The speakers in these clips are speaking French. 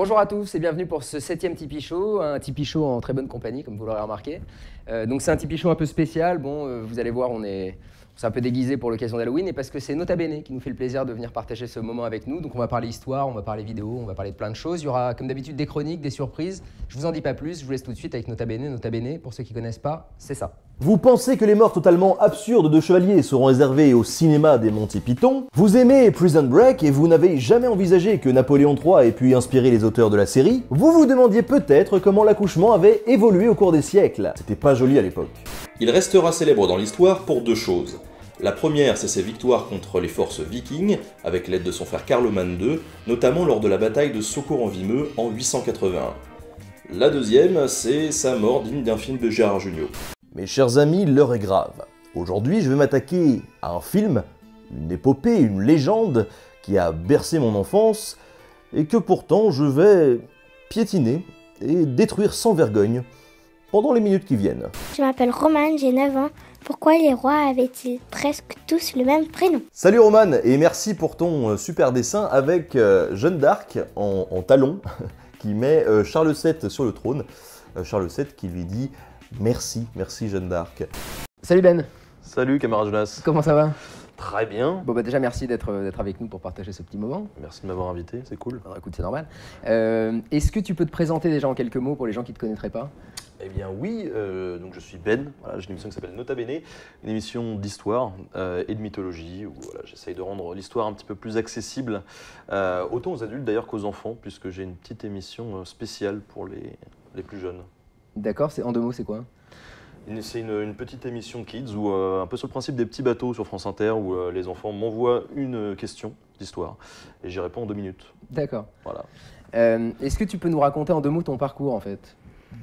Bonjour à tous et bienvenue pour ce 7e Tipeee Show, un Tipeee Show en très bonne compagnie comme vous l'aurez remarqué. Donc c'est un Tipeee Show un peu spécial, vous allez voir on s'est un peu déguisé pour l'occasion d'Halloween et parce que c'est Nota Bene qui nous fait le plaisir de venir partager ce moment avec nous. Donc on va parler histoire, on va parler vidéo, on va parler de plein de choses. Il y aura comme d'habitude des chroniques, des surprises. Je vous en dis pas plus, je vous laisse tout de suite avec Nota Bene. Nota Bene, pour ceux qui connaissent pas, c'est ça. Vous pensez que les morts totalement absurdes de Chevalier seront réservées au cinéma des Monty Python? Vous aimez Prison Break et vous n'avez jamais envisagé que Napoléon III ait pu inspirer les auteurs de la série? Vous vous demandiez peut-être comment l'accouchement avait évolué au cours des siècles. C'était pas joli à l'époque. Il restera célèbre dans l'histoire pour deux choses. La première, c'est ses victoires contre les forces vikings, avec l'aide de son frère Carloman II, notamment lors de la bataille de Socourt-en-Vimeux en 881. La deuxième, c'est sa mort digne d'un film de Gérard Jugnot. Mes chers amis, l'heure est grave. Aujourd'hui, je vais m'attaquer à un film, une épopée, une légende qui a bercé mon enfance et que pourtant je vais piétiner et détruire sans vergogne pendant les minutes qui viennent. Je m'appelle Romane, j'ai 9 ans. Pourquoi les rois avaient-ils presque tous le même prénom? Salut Romane et merci pour ton super dessin avec Jeanne d'Arc en talon qui met Charles VII sur le trône. Charles VII qui lui dit merci, merci Jeanne d'Arc. Salut Ben, Salut camarade Jonas. comment ça va? Très bien. Bon déjà merci d'être avec nous pour partager ce petit moment. Merci de m'avoir invité, c'est cool. Alors, écoute, c'est normal. Est-ce que tu peux te présenter déjà en quelques mots pour les gens qui ne te connaîtraient pas? Eh bien oui, donc je suis Ben, voilà, j'ai une émission qui s'appelle Nota Bene, une émission d'histoire et de mythologie où voilà, j'essaye de rendre l'histoire un petit peu plus accessible, autant aux adultes d'ailleurs qu'aux enfants, puisque j'ai une petite émission spéciale pour les plus jeunes. D'accord, en 2 mots c'est quoi? C'est une petite émission kids, où, un peu sur le principe des petits bateaux sur France Inter, où les enfants m'envoient une question d'histoire et j'y réponds en 2 minutes. D'accord. Voilà. Est-ce que tu peux nous raconter en 2 mots ton parcours en fait?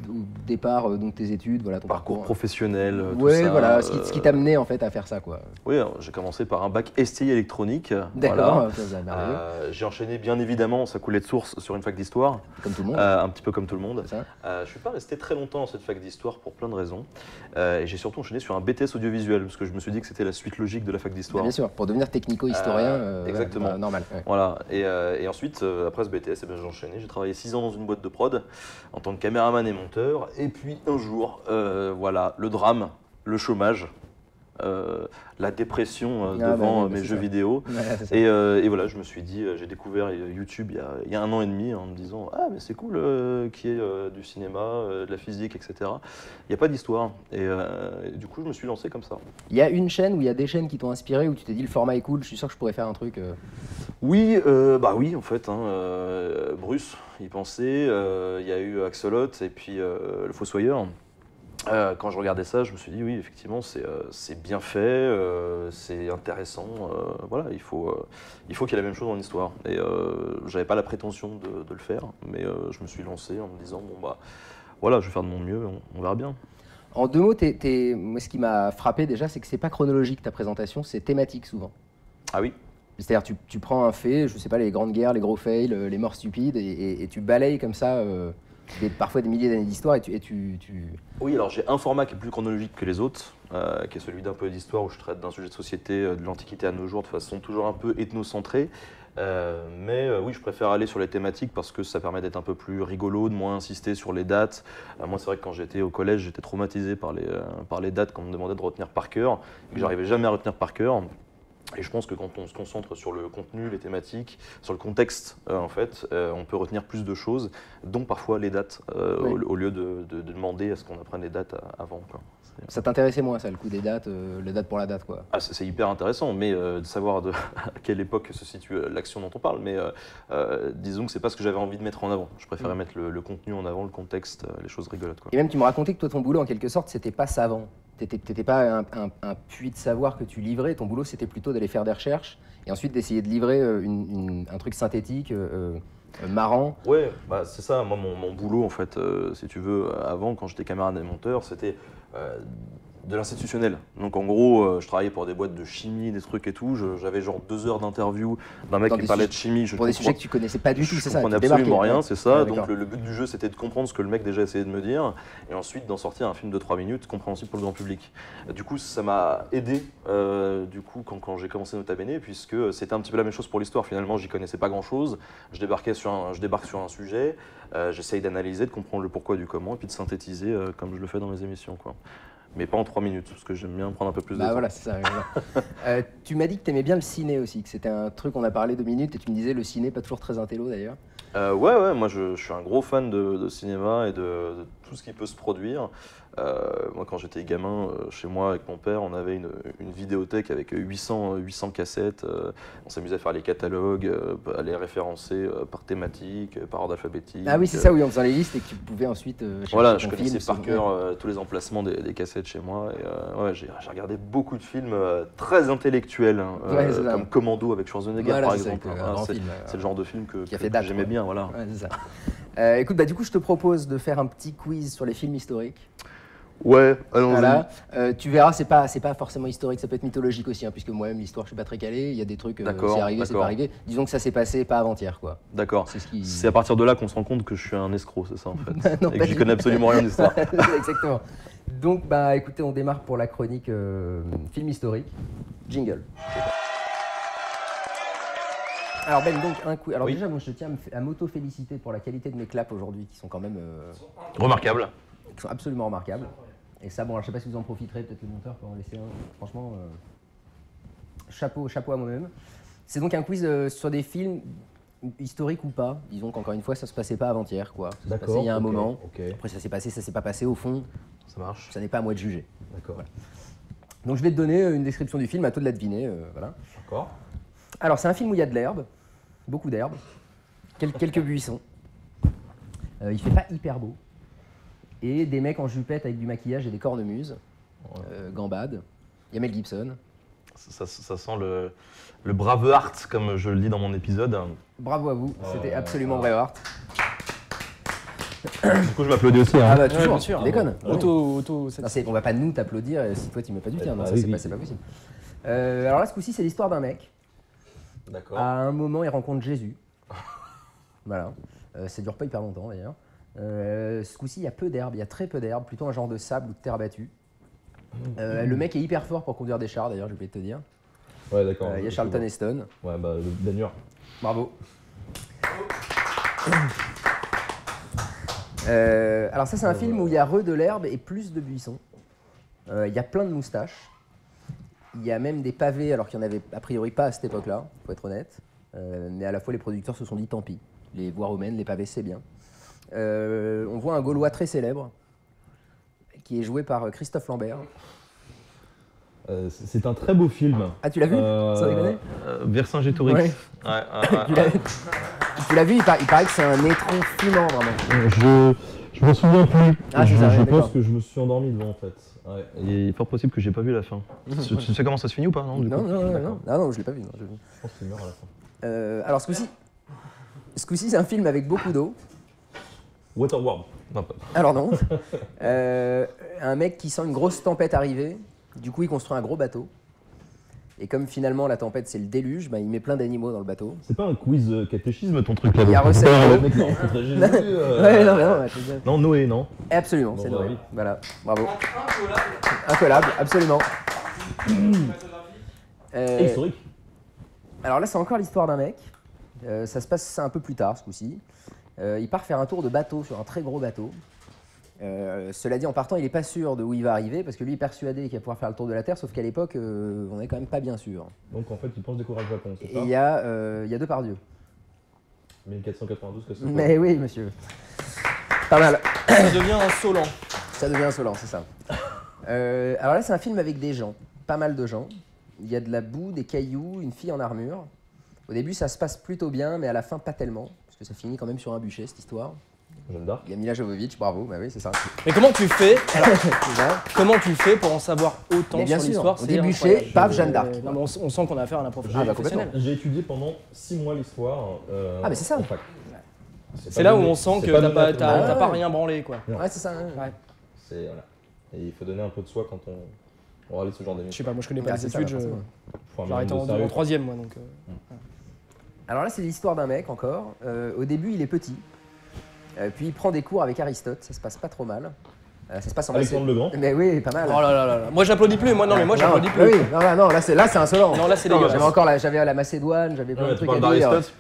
Au départ, donc tes études, voilà ton Parcours parcours. professionnel, tout Ouais, ça. voilà, ce qui t'a amené en fait à faire ça quoi. Oui, alors, j'ai commencé par un bac STI électronique. D'accord, Voilà. ça, merveilleux. J'ai enchaîné bien évidemment, ça coulait de source sur une fac d'histoire, Comme tout le monde. un petit peu comme tout le monde. C'est ça. Je ne suis pas resté très longtemps dans cette fac d'histoire pour plein de raisons. Et j'ai surtout enchaîné sur un BTS audiovisuel, parce que je me suis dit que c'était la suite logique de la fac d'histoire. Bien sûr, pour devenir technico-historien, exactement. voilà, normal. Ouais. Voilà, et ensuite, après ce BTS, eh bien, j'ai enchaîné. J'ai travaillé 6 ans dans une boîte de prod en tant que caméraman et monteur. Et puis un jour, voilà, le drame, le chômage, la dépression devant mes jeux vidéo. Ouais, c'est ça. Et voilà, je me suis dit, j'ai découvert YouTube il y a 1 an et demi en me disant ah mais c'est cool qu'il y ait du cinéma, de la physique, etc. Il n'y a pas d'histoire. Et du coup, je me suis lancé comme ça. Il y a une chaîne ou il y a des chaînes qui t'ont inspiré où tu t'es dit le format est cool, je suis sûr que je pourrais faire un truc. Oui, bah oui, en fait, hein, Bruce y pensait, il y a eu Axolot et puis le Fossoyeur. Quand je regardais ça, je me suis dit oui, effectivement, c'est bien fait, c'est intéressant. Voilà, il faut qu'il y ait la même chose dans l'histoire. Et j'avais pas la prétention de le faire, mais je me suis lancé en me disant bon bah voilà, je vais faire de mon mieux, on verra bien. En 2 mots, moi, ce qui m'a frappé déjà, c'est que c'est pas chronologique ta présentation, c'est thématique souvent. Ah oui. C'est-à-dire tu prends un fait, je sais pas, les grandes guerres, les gros fails, les morts stupides, et tu balayes comme ça parfois des milliers d'années d'histoire et tu... Oui, alors j'ai un format qui est plus chronologique que les autres, qui est celui d'un peu d'histoire où je traite d'un sujet de société de l'Antiquité à nos jours de façon toujours un peu ethnocentrée. Mais oui, je préfère aller sur les thématiques parce que ça permet d'être un peu plus rigolo, de moins insister sur les dates. Moi, c'est vrai que quand j'étais au collège, j'étais traumatisé par les dates qu'on me demandait de retenir par cœur, et que j'arrivais jamais à retenir par cœur. Et je pense que quand on se concentre sur le contenu, les thématiques, sur le contexte, en fait, on peut retenir plus de choses, dont parfois les dates, Oui. au lieu de demander à ce qu'on apprenne les dates avant, quoi. Ça t'intéressait moins ça, le coup des dates, les dates pour la date quoi. Ah, c'est hyper intéressant, mais de savoir à quelle époque se situe l'action dont on parle, mais disons que c'est pas ce que j'avais envie de mettre en avant. Je préférais mettre le contenu en avant, le contexte, les choses rigolotes, quoi. Et même tu me racontais que toi ton boulot en quelque sorte c'était pas savant. T'étais pas un puits de savoir que tu livrais, ton boulot c'était plutôt d'aller faire des recherches et ensuite d'essayer de livrer un truc synthétique, marrant. Ouais, bah c'est ça, moi mon boulot en fait, si tu veux, avant quand j'étais caméraman et monteur, c'était De l'institutionnel. Donc en gros, je travaillais pour des boîtes de chimie, des trucs et tout. J'avais genre 2 heures d'interview d'un mec qui parlait de chimie. Pour des sujets que tu connaissais pas du tout, c'est ça? Je comprenais absolument rien, c'est ça. Ouais, donc le but du jeu, c'était de comprendre ce que le mec déjà essayait de me dire, et ensuite d'en sortir un film de 3 minutes compréhensible pour le grand public. Du coup, ça m'a aidé quand j'ai commencé Nota Bene, puisque c'était un petit peu la même chose pour l'histoire. Finalement, j'y connaissais pas grand-chose. Je débarque sur un sujet, j'essaye d'analyser, de comprendre le pourquoi du comment, et puis de synthétiser comme je le fais dans mes émissions, quoi. Mais pas en 3 minutes, parce que j'aime bien prendre un peu plus de temps. Voilà, c'est ça. Voilà. Tu m'as dit que tu aimais bien le ciné aussi, que c'était un truc, on a parlé 2 minutes, et tu me disais le ciné, pas toujours très intello d'ailleurs. Ouais, moi je suis un gros fan de cinéma et de tout ce qui peut se produire. Moi quand j'étais gamin, chez moi avec mon père, on avait une vidéothèque avec 800 cassettes. On s'amusait à faire les catalogues, à les référencer par thématique, par ordre alphabétique. Ah oui, c'est ça, oui, en faisant les listes et que tu pouvais ensuite voilà, je connaissais par cœur tous les emplacements des cassettes chez moi. Et, ouais, j'ai regardé beaucoup de films très intellectuels, comme Commando avec Schwarzenegger par exemple. C'est le genre de film que j'aimais bien. Voilà. Ouais, c'est ça. Écoute, du coup, je te propose de faire un petit quiz sur les films historiques. Ouais, allons-y. Voilà. Tu verras, c'est pas forcément historique, ça peut être mythologique aussi, hein, puisque moi-même, l'histoire, je suis pas très calé. Il y a des trucs, c'est arrivé, c'est pas arrivé. Disons que ça s'est passé pas avant-hier, quoi. D'accord. C'est à partir de là qu'on se rend compte que je suis un escroc, c'est ça en fait. Non, et que j'y connais absolument rien d'histoire. Exactement. Donc, écoutez, on démarre pour la chronique film historique. Jingle. Alors Ben, donc un coup. Alors déjà, moi je tiens à m'auto-féliciter pour la qualité de mes claps aujourd'hui, qui sont quand même remarquables. Qui sont absolument remarquables. Et ça, bon, alors, je sais pas si vous en profiterez, peut-être le monteur peut en laisser un. Franchement, chapeau à moi-même. C'est donc un quiz sur des films historiques ou pas. Disons qu'encore une fois, ça se passait pas avant-hier, quoi. Ça se passait il y a un moment. Après, ça s'est passé, ça s'est pas passé. Au fond, ça marche. Ça n'est pas à moi de juger. D'accord. Voilà. Donc je vais te donner une description du film, à toi de la deviner. Voilà. D'accord. Alors c'est un film où il y a de l'herbe, beaucoup d'herbe, quelques buissons. Il fait pas hyper beau. Et des mecs en jupette avec du maquillage et des cornemuses, gambade. Il y a Mel Gibson. Ça sent le Braveheart, comme je le dis dans mon épisode. Bravo à vous, c'était absolument Braveheart. Du coup, je m'applaudis aussi. Hein. Ah bah toujours, bien sûr, déconne. On va pas nous t'applaudir si toi tu mets pas du tien, non, ça c'est pas possible. Alors là, ce coup-ci, c'est l'histoire d'un mec. D'accord. À un moment, il rencontre Jésus. Voilà. Ça dure pas hyper longtemps d'ailleurs. Ce coup-ci, il y a peu d'herbe, il y a très peu d'herbe, plutôt un genre de sable ou de terre battue. Le mec est hyper fort pour conduire des chars d'ailleurs, j'ai oublié de te dire. Ouais, d'accord. Il y a Charlton Heston. Ouais, Danur. Bravo. Alors ça, c'est un film où il y a de l'herbe et plus de buissons. Il y a plein de moustaches. Il y a même des pavés, alors qu'il n'y en avait a priori pas à cette époque-là, faut être honnête. Mais à la fois, les producteurs se sont dit tant pis. Les voies romaines, les pavés, c'est bien. On voit un Gaulois très célèbre, qui est joué par Christophe Lambert. C'est un très beau film. Ah, tu l'as vu? Sans déconner? Vercingétorix. Ouais. Tu l'as vu? Il paraît que c'est un étron fumant, vraiment. Je m'en souviens plus. Ah, c'est ça, je pense que je me suis endormi devant en fait. Ouais. Il est fort possible que j'ai pas vu la fin. Tu sais comment ça se finit ou pas? Non, non, je l'ai pas vu. Non, je pense qu'il meurt à la fin. Alors ce coup-ci, c'est un film avec beaucoup d'eau. Waterworld. Non, pas. Alors non. Un mec qui sent une grosse tempête arriver. Du coup, il construit un gros bateau. Et comme finalement la tempête c'est le déluge, il met plein d'animaux dans le bateau. C'est pas un quiz catéchisme ton truc là? Il y a recette. Le mec l'a rencontré Jésus. Ouais, non, non, Noé, non? Absolument, c'est Noé. Oui. Voilà, bravo. Incollable, absolument. Et historique. Alors là, c'est encore l'histoire d'un mec. Ça se passe un peu plus tard ce coup-ci. Il part faire un tour de bateau sur un très gros bateau. Cela dit, en partant, il n'est pas sûr de où il va arriver parce que lui est persuadé qu'il va pouvoir faire le tour de la Terre, sauf qu'à l'époque, on n'est quand même pas bien sûr. Donc en fait, il pense découvrir le Japon, c'est ça? Et il y a Depardieu. 1492, que c'est? Mais oui, monsieur. Pas mal. Ça devient insolent. Ça devient insolent, c'est ça. Alors là, c'est un film avec des gens, pas mal de gens. Il y a de la boue, des cailloux, une fille en armure. Au début, ça se passe plutôt bien, mais à la fin, pas tellement, parce que ça finit quand même sur un bûcher, cette histoire. Jeanne d'Arc. Il y a Mila Jovovich, bravo, bah oui, c'est ça. Mais comment tu fais comment tu fais pour en savoir autant sur l'histoire? On dit bûcher, paf, Jeanne d'Arc. On sent qu'on a affaire à un professionnel. J'ai étudié pendant 6 mois l'histoire. Ah, mais c'est ça. C'est là où on sent que t'as pas rien branlé, quoi. Ouais, c'est ça. C'est voilà. Et il faut donner un peu de soi quand on réalise ce genre Je d'émission. sais pas, moi je connais pas les c'est ça, études, forcément. Faut un j'ai arrêté minimum de en sérieux. troisième moi donc. Alors là, c'est l'histoire d'un mec encore. Au début, il est petit. Puis il prend des cours avec Aristote. Ça se passe pas trop mal. Ça se passe en Alexandre le Grand. Mais oui, pas mal. Oh là là là là. Moi j'applaudis plus, moi non mais moi j'applaudis plus. Oui, non, là c'est insolent. Non là c'est dégueulasse. J'avais la Macédoine, j'avais plein de Tu trucs parles à dire. d'Aristote.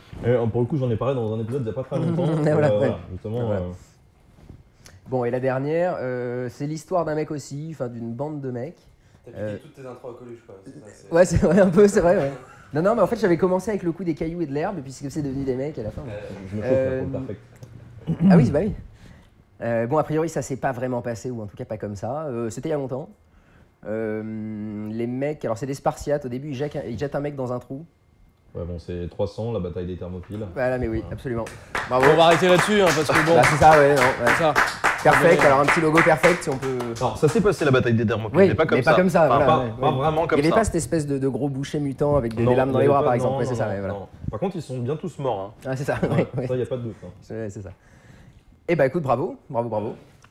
Pour le coup, j'en ai parlé dans un épisode il n'y a pas très longtemps. Voilà. Justement. Ouais. Bon, et la dernière, c'est l'histoire d'un mec aussi, enfin d'une bande de mecs. T'as piqué toutes tes intros à Coluche, quoi. Ouais, c'est vrai, un peu, c'est vrai, ouais. Non, mais en fait, j'avais commencé avec le coup des cailloux et de l'herbe, et puis c'est devenu des mecs à la fin. Je me chauffe là pour le perfect. Ah oui, bah oui. Bon, a priori, ça s'est pas vraiment passé, ou en tout cas pas comme ça. C'était il y a longtemps. Les mecs, alors c'est des Spartiates, au début, ils jettent un mec dans un trou. Ouais, bon, c'est 300, la bataille des Thermopyles. Voilà, mais oui, absolument. Bravo. On va arrêter là-dessus hein, parce que bon. Bah, c'est ça, ouais, non. Ouais. Ça. Perfect, alors un petit logo perfect si on peut. Alors, ça s'est passé la bataille des Thermopyles, Oui, mais pas comme mais ça. pas comme ça, Enfin, voilà, pas, ouais, pas ouais. vraiment comme Il n'y avait ça. pas cette espèce de gros boucher mutant avec des Non, lames dans il y les avait bras, pas- par exemple. non, Ouais, c'est non, ça, non, ouais, voilà. non. Par contre, ils sont bien tous morts. Hein. Ah, c'est ça, Ouais, ouais. Ça, il n'y a pas de doute. Hein. Ouais, c'est ça. Eh bah écoute, bravo. Voilà,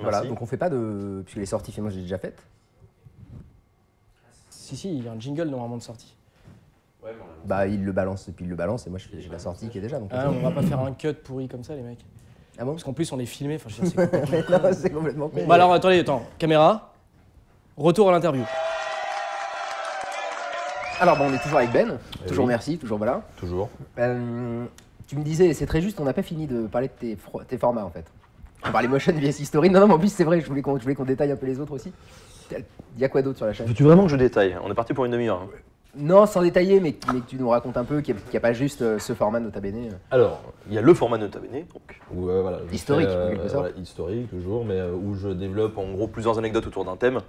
Merci. donc on fait pas de. Puisque les sorties, moi j'ai déjà faites. Si, il y a un jingle normalement de sortie. Bah il le balance, et puis il le balance, et moi j'ai la sortie qui est déjà. Donc Ah, on va pas faire un cut pourri comme ça les mecs. Ah bon. Parce qu'en plus on est filmé, enfin je veux dire, c'est Non, c'est complètement con. Bon, alors attends, caméra, retour à l'interview. Alors bon, on est toujours avec Ben. Toujours oui. merci, toujours voilà. Toujours. Tu me disais, c'est très juste, on n'a pas fini de parler de tes formats en fait. On parlait motion vs history. Non, mais en plus c'est vrai, je voulais qu'on détaille un peu les autres aussi. Il y a quoi d'autre sur la chaîne? Veux-tu vraiment que je détaille? On est parti pour une demi-heure. Hein. Non, sans détailler, mais que tu nous racontes un peu, qu'il n'y a pas juste ce format Nota Bene. Alors, il y a le format Nota Bene, donc Où, voilà, je Historique, fais, en quelque sorte. voilà, historique toujours, mais où je développe en gros plusieurs anecdotes autour d'un thème.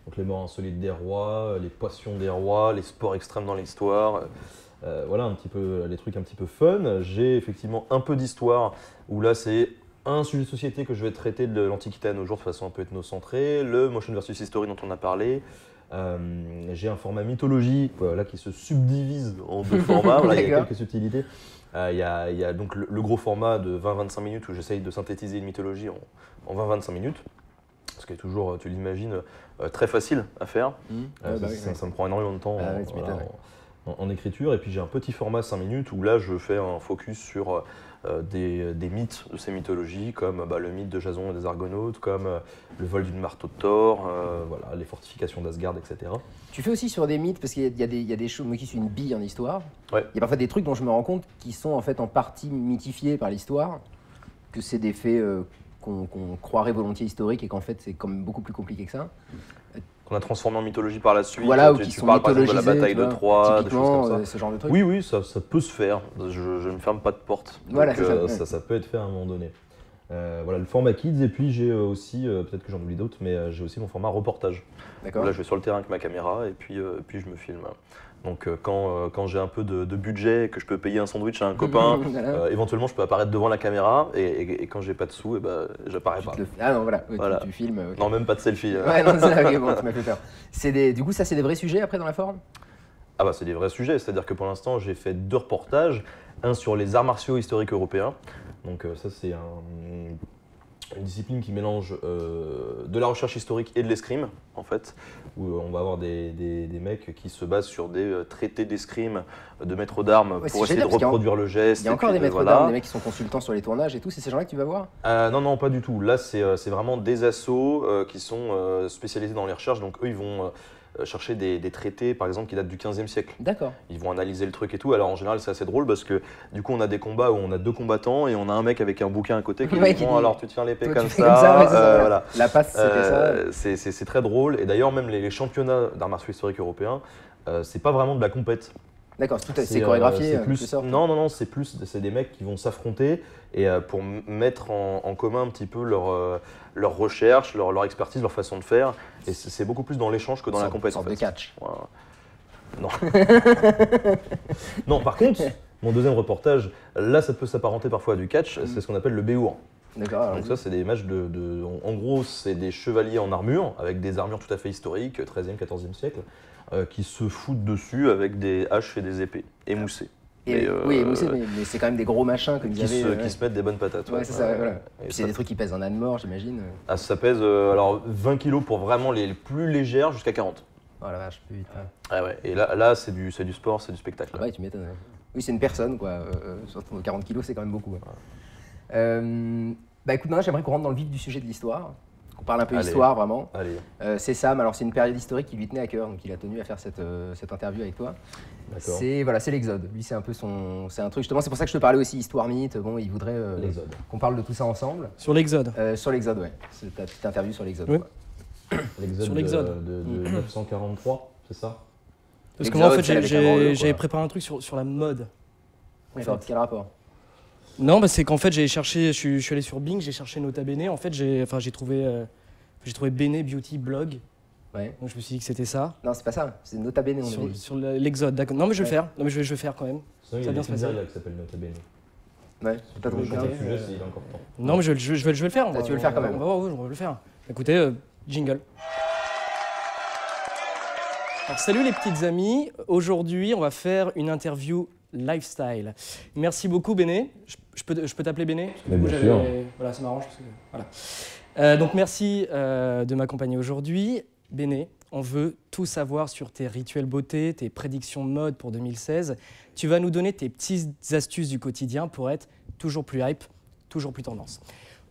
donc les morts insolites des rois, les passions des rois, les sports extrêmes dans l'histoire. Voilà un petit peu les trucs un petit peu fun. J'ai effectivement un peu d'histoire où là c'est un sujet de société que je vais traiter de l'Antiquité à nos jours de façon un peu ethnocentrée, le motion versus history dont on a parlé. J'ai un format mythologie voilà, qui se subdivise en deux formats, voilà, il y a D'accord. quelques subtilités. Il y a donc le gros format de 20-25 minutes où j'essaye de synthétiser une mythologie en 20-25 minutes, ce qui est toujours, tu l'imagines, très facile à faire. Ça me prend énormément de temps Ah ouais, tu m'étonnes, en écriture. Et puis j'ai un petit format 5 minutes où là je fais un focus sur des mythes de ces mythologies, comme le mythe de Jason et des Argonautes, comme le vol d'une marteau de Thor, voilà, les fortifications d'Asgard, etc. Tu fais aussi sur des mythes, parce qu'il y a des choses, moi qui suis une bille en histoire, Ouais. il y a parfois des trucs dont je me rends compte qui sont en fait en partie mythifiés par l'histoire, que c'est des faits qu'on croirait volontiers historiques et qu'en fait c'est quand même beaucoup plus compliqué que ça. Qu'on a transformé en mythologie par la suite. Voilà, ou tu qui sont parles par exemple de la mythologisés, bataille tu de vois, Troie, des choses typiquement, comme ça. ce genre de trucs. Oui, ça peut se faire. Je ne ferme pas de porte. Voilà, Donc, c'est ça. Ça peut être fait à un moment donné. Voilà le format kids, et puis j'ai aussi, peut-être que j'en oublie d'autres, mais j'ai aussi mon format reportage. D'accord. Là, je vais sur le terrain avec ma caméra et puis je me filme. Donc, quand j'ai un peu de budget et que je peux payer un sandwich à un copain, Voilà. éventuellement, je peux apparaître devant la caméra et quand j'ai pas de sous, j'apparais Tu pas. te le fais. Ah non, voilà, ouais, Voilà. tu filmes. ok. Non, même pas de selfie. Ouais, non, c'est ça, ok, bon, tu m'as fait peur. Du coup, ça, c'est des vrais sujets après dans la forme? Ah bah c'est des vrais sujets, c'est-à-dire que pour l'instant j'ai fait 2 reportages, un sur les arts martiaux historiques européens, donc ça c'est une discipline qui mélange de la recherche historique et de l'escrime en fait, où on va avoir des mecs qui se basent sur des traités d'escrime de maîtres d'armes Ouais, c'est pour essayer de génial, parce qu'il y a reproduire le geste. Il y a et encore puis des maîtres voilà. d'armes, des mecs qui sont consultants sur les tournages et tout, c'est ces gens-là que tu vas voir? Non, pas du tout. Là, c'est vraiment des assos qui sont spécialisés dans les recherches. Donc, eux, ils vont chercher des traités, par exemple, qui datent du 15e siècle. D'accord. Ils vont analyser le truc et tout. Alors, en général, c'est assez drôle parce que du coup, on a des combats où on a 2 combattants et on a un mec avec un bouquin à côté qui Ouais, dit qui bon, dit, alors tu tiens l'épée Toi, comme tu fais comme ça, ouais, c'est ça, voilà. voilà. La passe, c'était ça. C'est très drôle. Et d'ailleurs, même les championnats d'arts martiaux historiques européens, c'est pas vraiment de la compète. D'accord, c'est chorégraphié. c'est plus, quelque sorte. non, c'est des mecs qui vont s'affronter et pour mettre en commun un petit peu leur recherche, leur expertise, leur façon de faire. Et c'est beaucoup plus dans l'échange que dans la compète. Sorte en fait. de catch. Voilà. Non. Non, par contre, mon deuxième reportage, là, ça peut s'apparenter parfois à du catch. C'est ce qu'on appelle le béour. D'accord. alors, Donc ça, c'est des matchs en gros, c'est des chevaliers en armure, avec des armures tout à fait historiques, 13e, 14e siècle, qui se foutent dessus avec des haches et des épées, émoussées. Oui, émoussé, mais c'est quand même des gros machins que vous qui, avez. qui se mettent des bonnes patates. Ouais, c'est ça, voilà. Et Puis c'est des trucs qui pèsent un âne mort, j'imagine. Ah, ça pèse alors 20 kg pour vraiment les plus légères jusqu'à 40. Oh la vache, putain. Ah ouais, et là c'est du sport, c'est du spectacle. Ah ouais, tu m'étonnes. Oui, c'est une personne, quoi. 40 kilos, c'est quand même beaucoup. Bah écoute, maintenant, j'aimerais qu'on rentre dans le vif du sujet de l'histoire. Qu'on parle un peu histoire, vraiment. Allez. C'est Sam, alors c'est une période historique qui lui tenait à cœur, donc il a tenu à faire cette interview avec toi. D'accord. C'est l'Exode. Lui, c'est un peu c'est un truc, justement, c'est pour ça que je te parlais aussi histoire, mythe. Bon, il voudrait qu'on parle de tout ça ensemble. Sur l'Exode. Sur l'Exode, ouais. C'est ta petite interview sur l'Exode. Oui. L'exode Sur l'Exode. de 943, c'est ça? Parce que moi, en fait, L'Exode, c'est avec un banlieue, j'avais quoi. préparé un truc sur la mode. D'accord, quel rapport? Non, bah, c'est qu'en fait, j'ai cherché, je suis allé sur Bing, j'ai cherché Nota Bene. En fait, j'ai trouvé Bene Beauty Blog. Ouais. Donc je me suis dit que c'était ça. Non, c'est pas ça, c'est Nota Bene, on avait dit. Sur l'Exode, d'accord. Non, mais je vais le faire. Non, mais je vais le faire quand même. Sinon, il y Ça a bien des se passer. pizzerias qui s'appellent Nota Bene. Ouais, t'as trouvé Le bien. sujet, c'est il est encore temps. Non, mais je vais le faire. Ah, tu veux le faire quand même. On va le faire. Écoutez, jingle. Alors, salut les petites amies. Aujourd'hui, on va faire une interview lifestyle. Merci beaucoup, Béné. Je peux t'appeler Béné? Mais bien sûr. Voilà, ça m'arrange. Voilà. Donc, merci de m'accompagner aujourd'hui. Béné, on veut tout savoir sur tes rituels beauté, tes prédictions mode pour 2016. Tu vas nous donner tes petites astuces du quotidien pour être toujours plus hype, toujours plus tendance.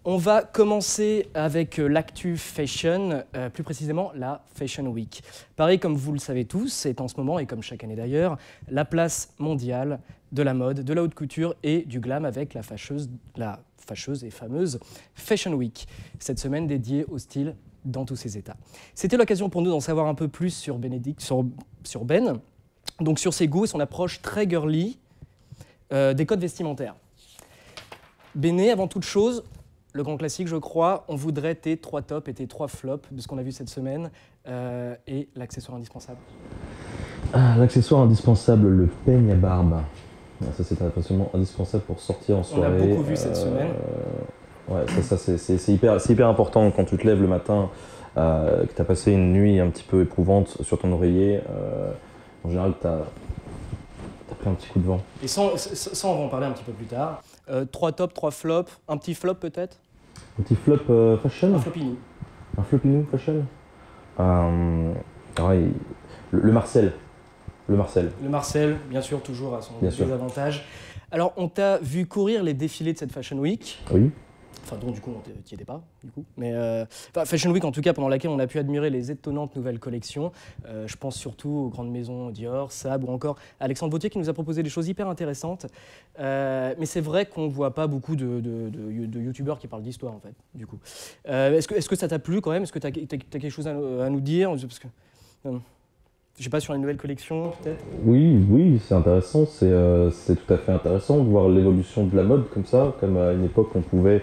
On va commencer avec l'actu fashion, plus précisément la Fashion Week. Pareil, comme vous le savez tous, c'est en ce moment, et comme chaque année d'ailleurs, la place mondiale de la mode, de la haute couture et du glam avec la fâcheuse et fameuse Fashion Week. Cette semaine dédiée au style dans tous ses états. C'était l'occasion pour nous d'en savoir un peu plus sur sur Ben, donc sur ses goûts et son approche très girly des codes vestimentaires. Béné, avant toute chose, le grand classique, je crois, on voudrait tes 3 tops et tes 3 flops de ce qu'on a vu cette semaine et l'accessoire indispensable. Ah, l'accessoire indispensable, le peigne à barbe. Ça, c'est absolument indispensable pour sortir en soirée. On l'a beaucoup vu cette semaine. Ouais, ça c'est hyper important quand tu te lèves le matin, que tu as passé une nuit un petit peu éprouvante sur ton oreiller. En général, tu as pris un petit coup de vent. Et ça, on va en parler un petit peu plus tard. 3 tops, 3 flops, un petit flop peut-être? Un petit flop fashion? Un flopinou. Un flopinou fashion? Ouais, le Marcel. Le Marcel. Le Marcel, bien sûr, toujours à son désavantage. Alors, on t'a vu courir les défilés de cette Fashion Week. Oui. Enfin, dont du coup, on t'y était pas, du coup. Mais Fashion Week, en tout cas, pendant laquelle on a pu admirer les étonnantes nouvelles collections. Je pense surtout aux grandes maisons Dior, Sab ou encore Alexandre Vauthier qui nous a proposé des choses hyper intéressantes. Mais c'est vrai qu'on ne voit pas beaucoup de youtubeurs qui parlent d'histoire, en fait, du coup. Est-ce que ça t'a plu quand même? Est-ce que tu as quelque chose à nous dire? Parce que, je sais pas, sur les nouvelles collections, peut-être? Oui, c'est intéressant. C'est tout à fait intéressant de voir l'évolution de la mode comme ça, comme à une époque on pouvait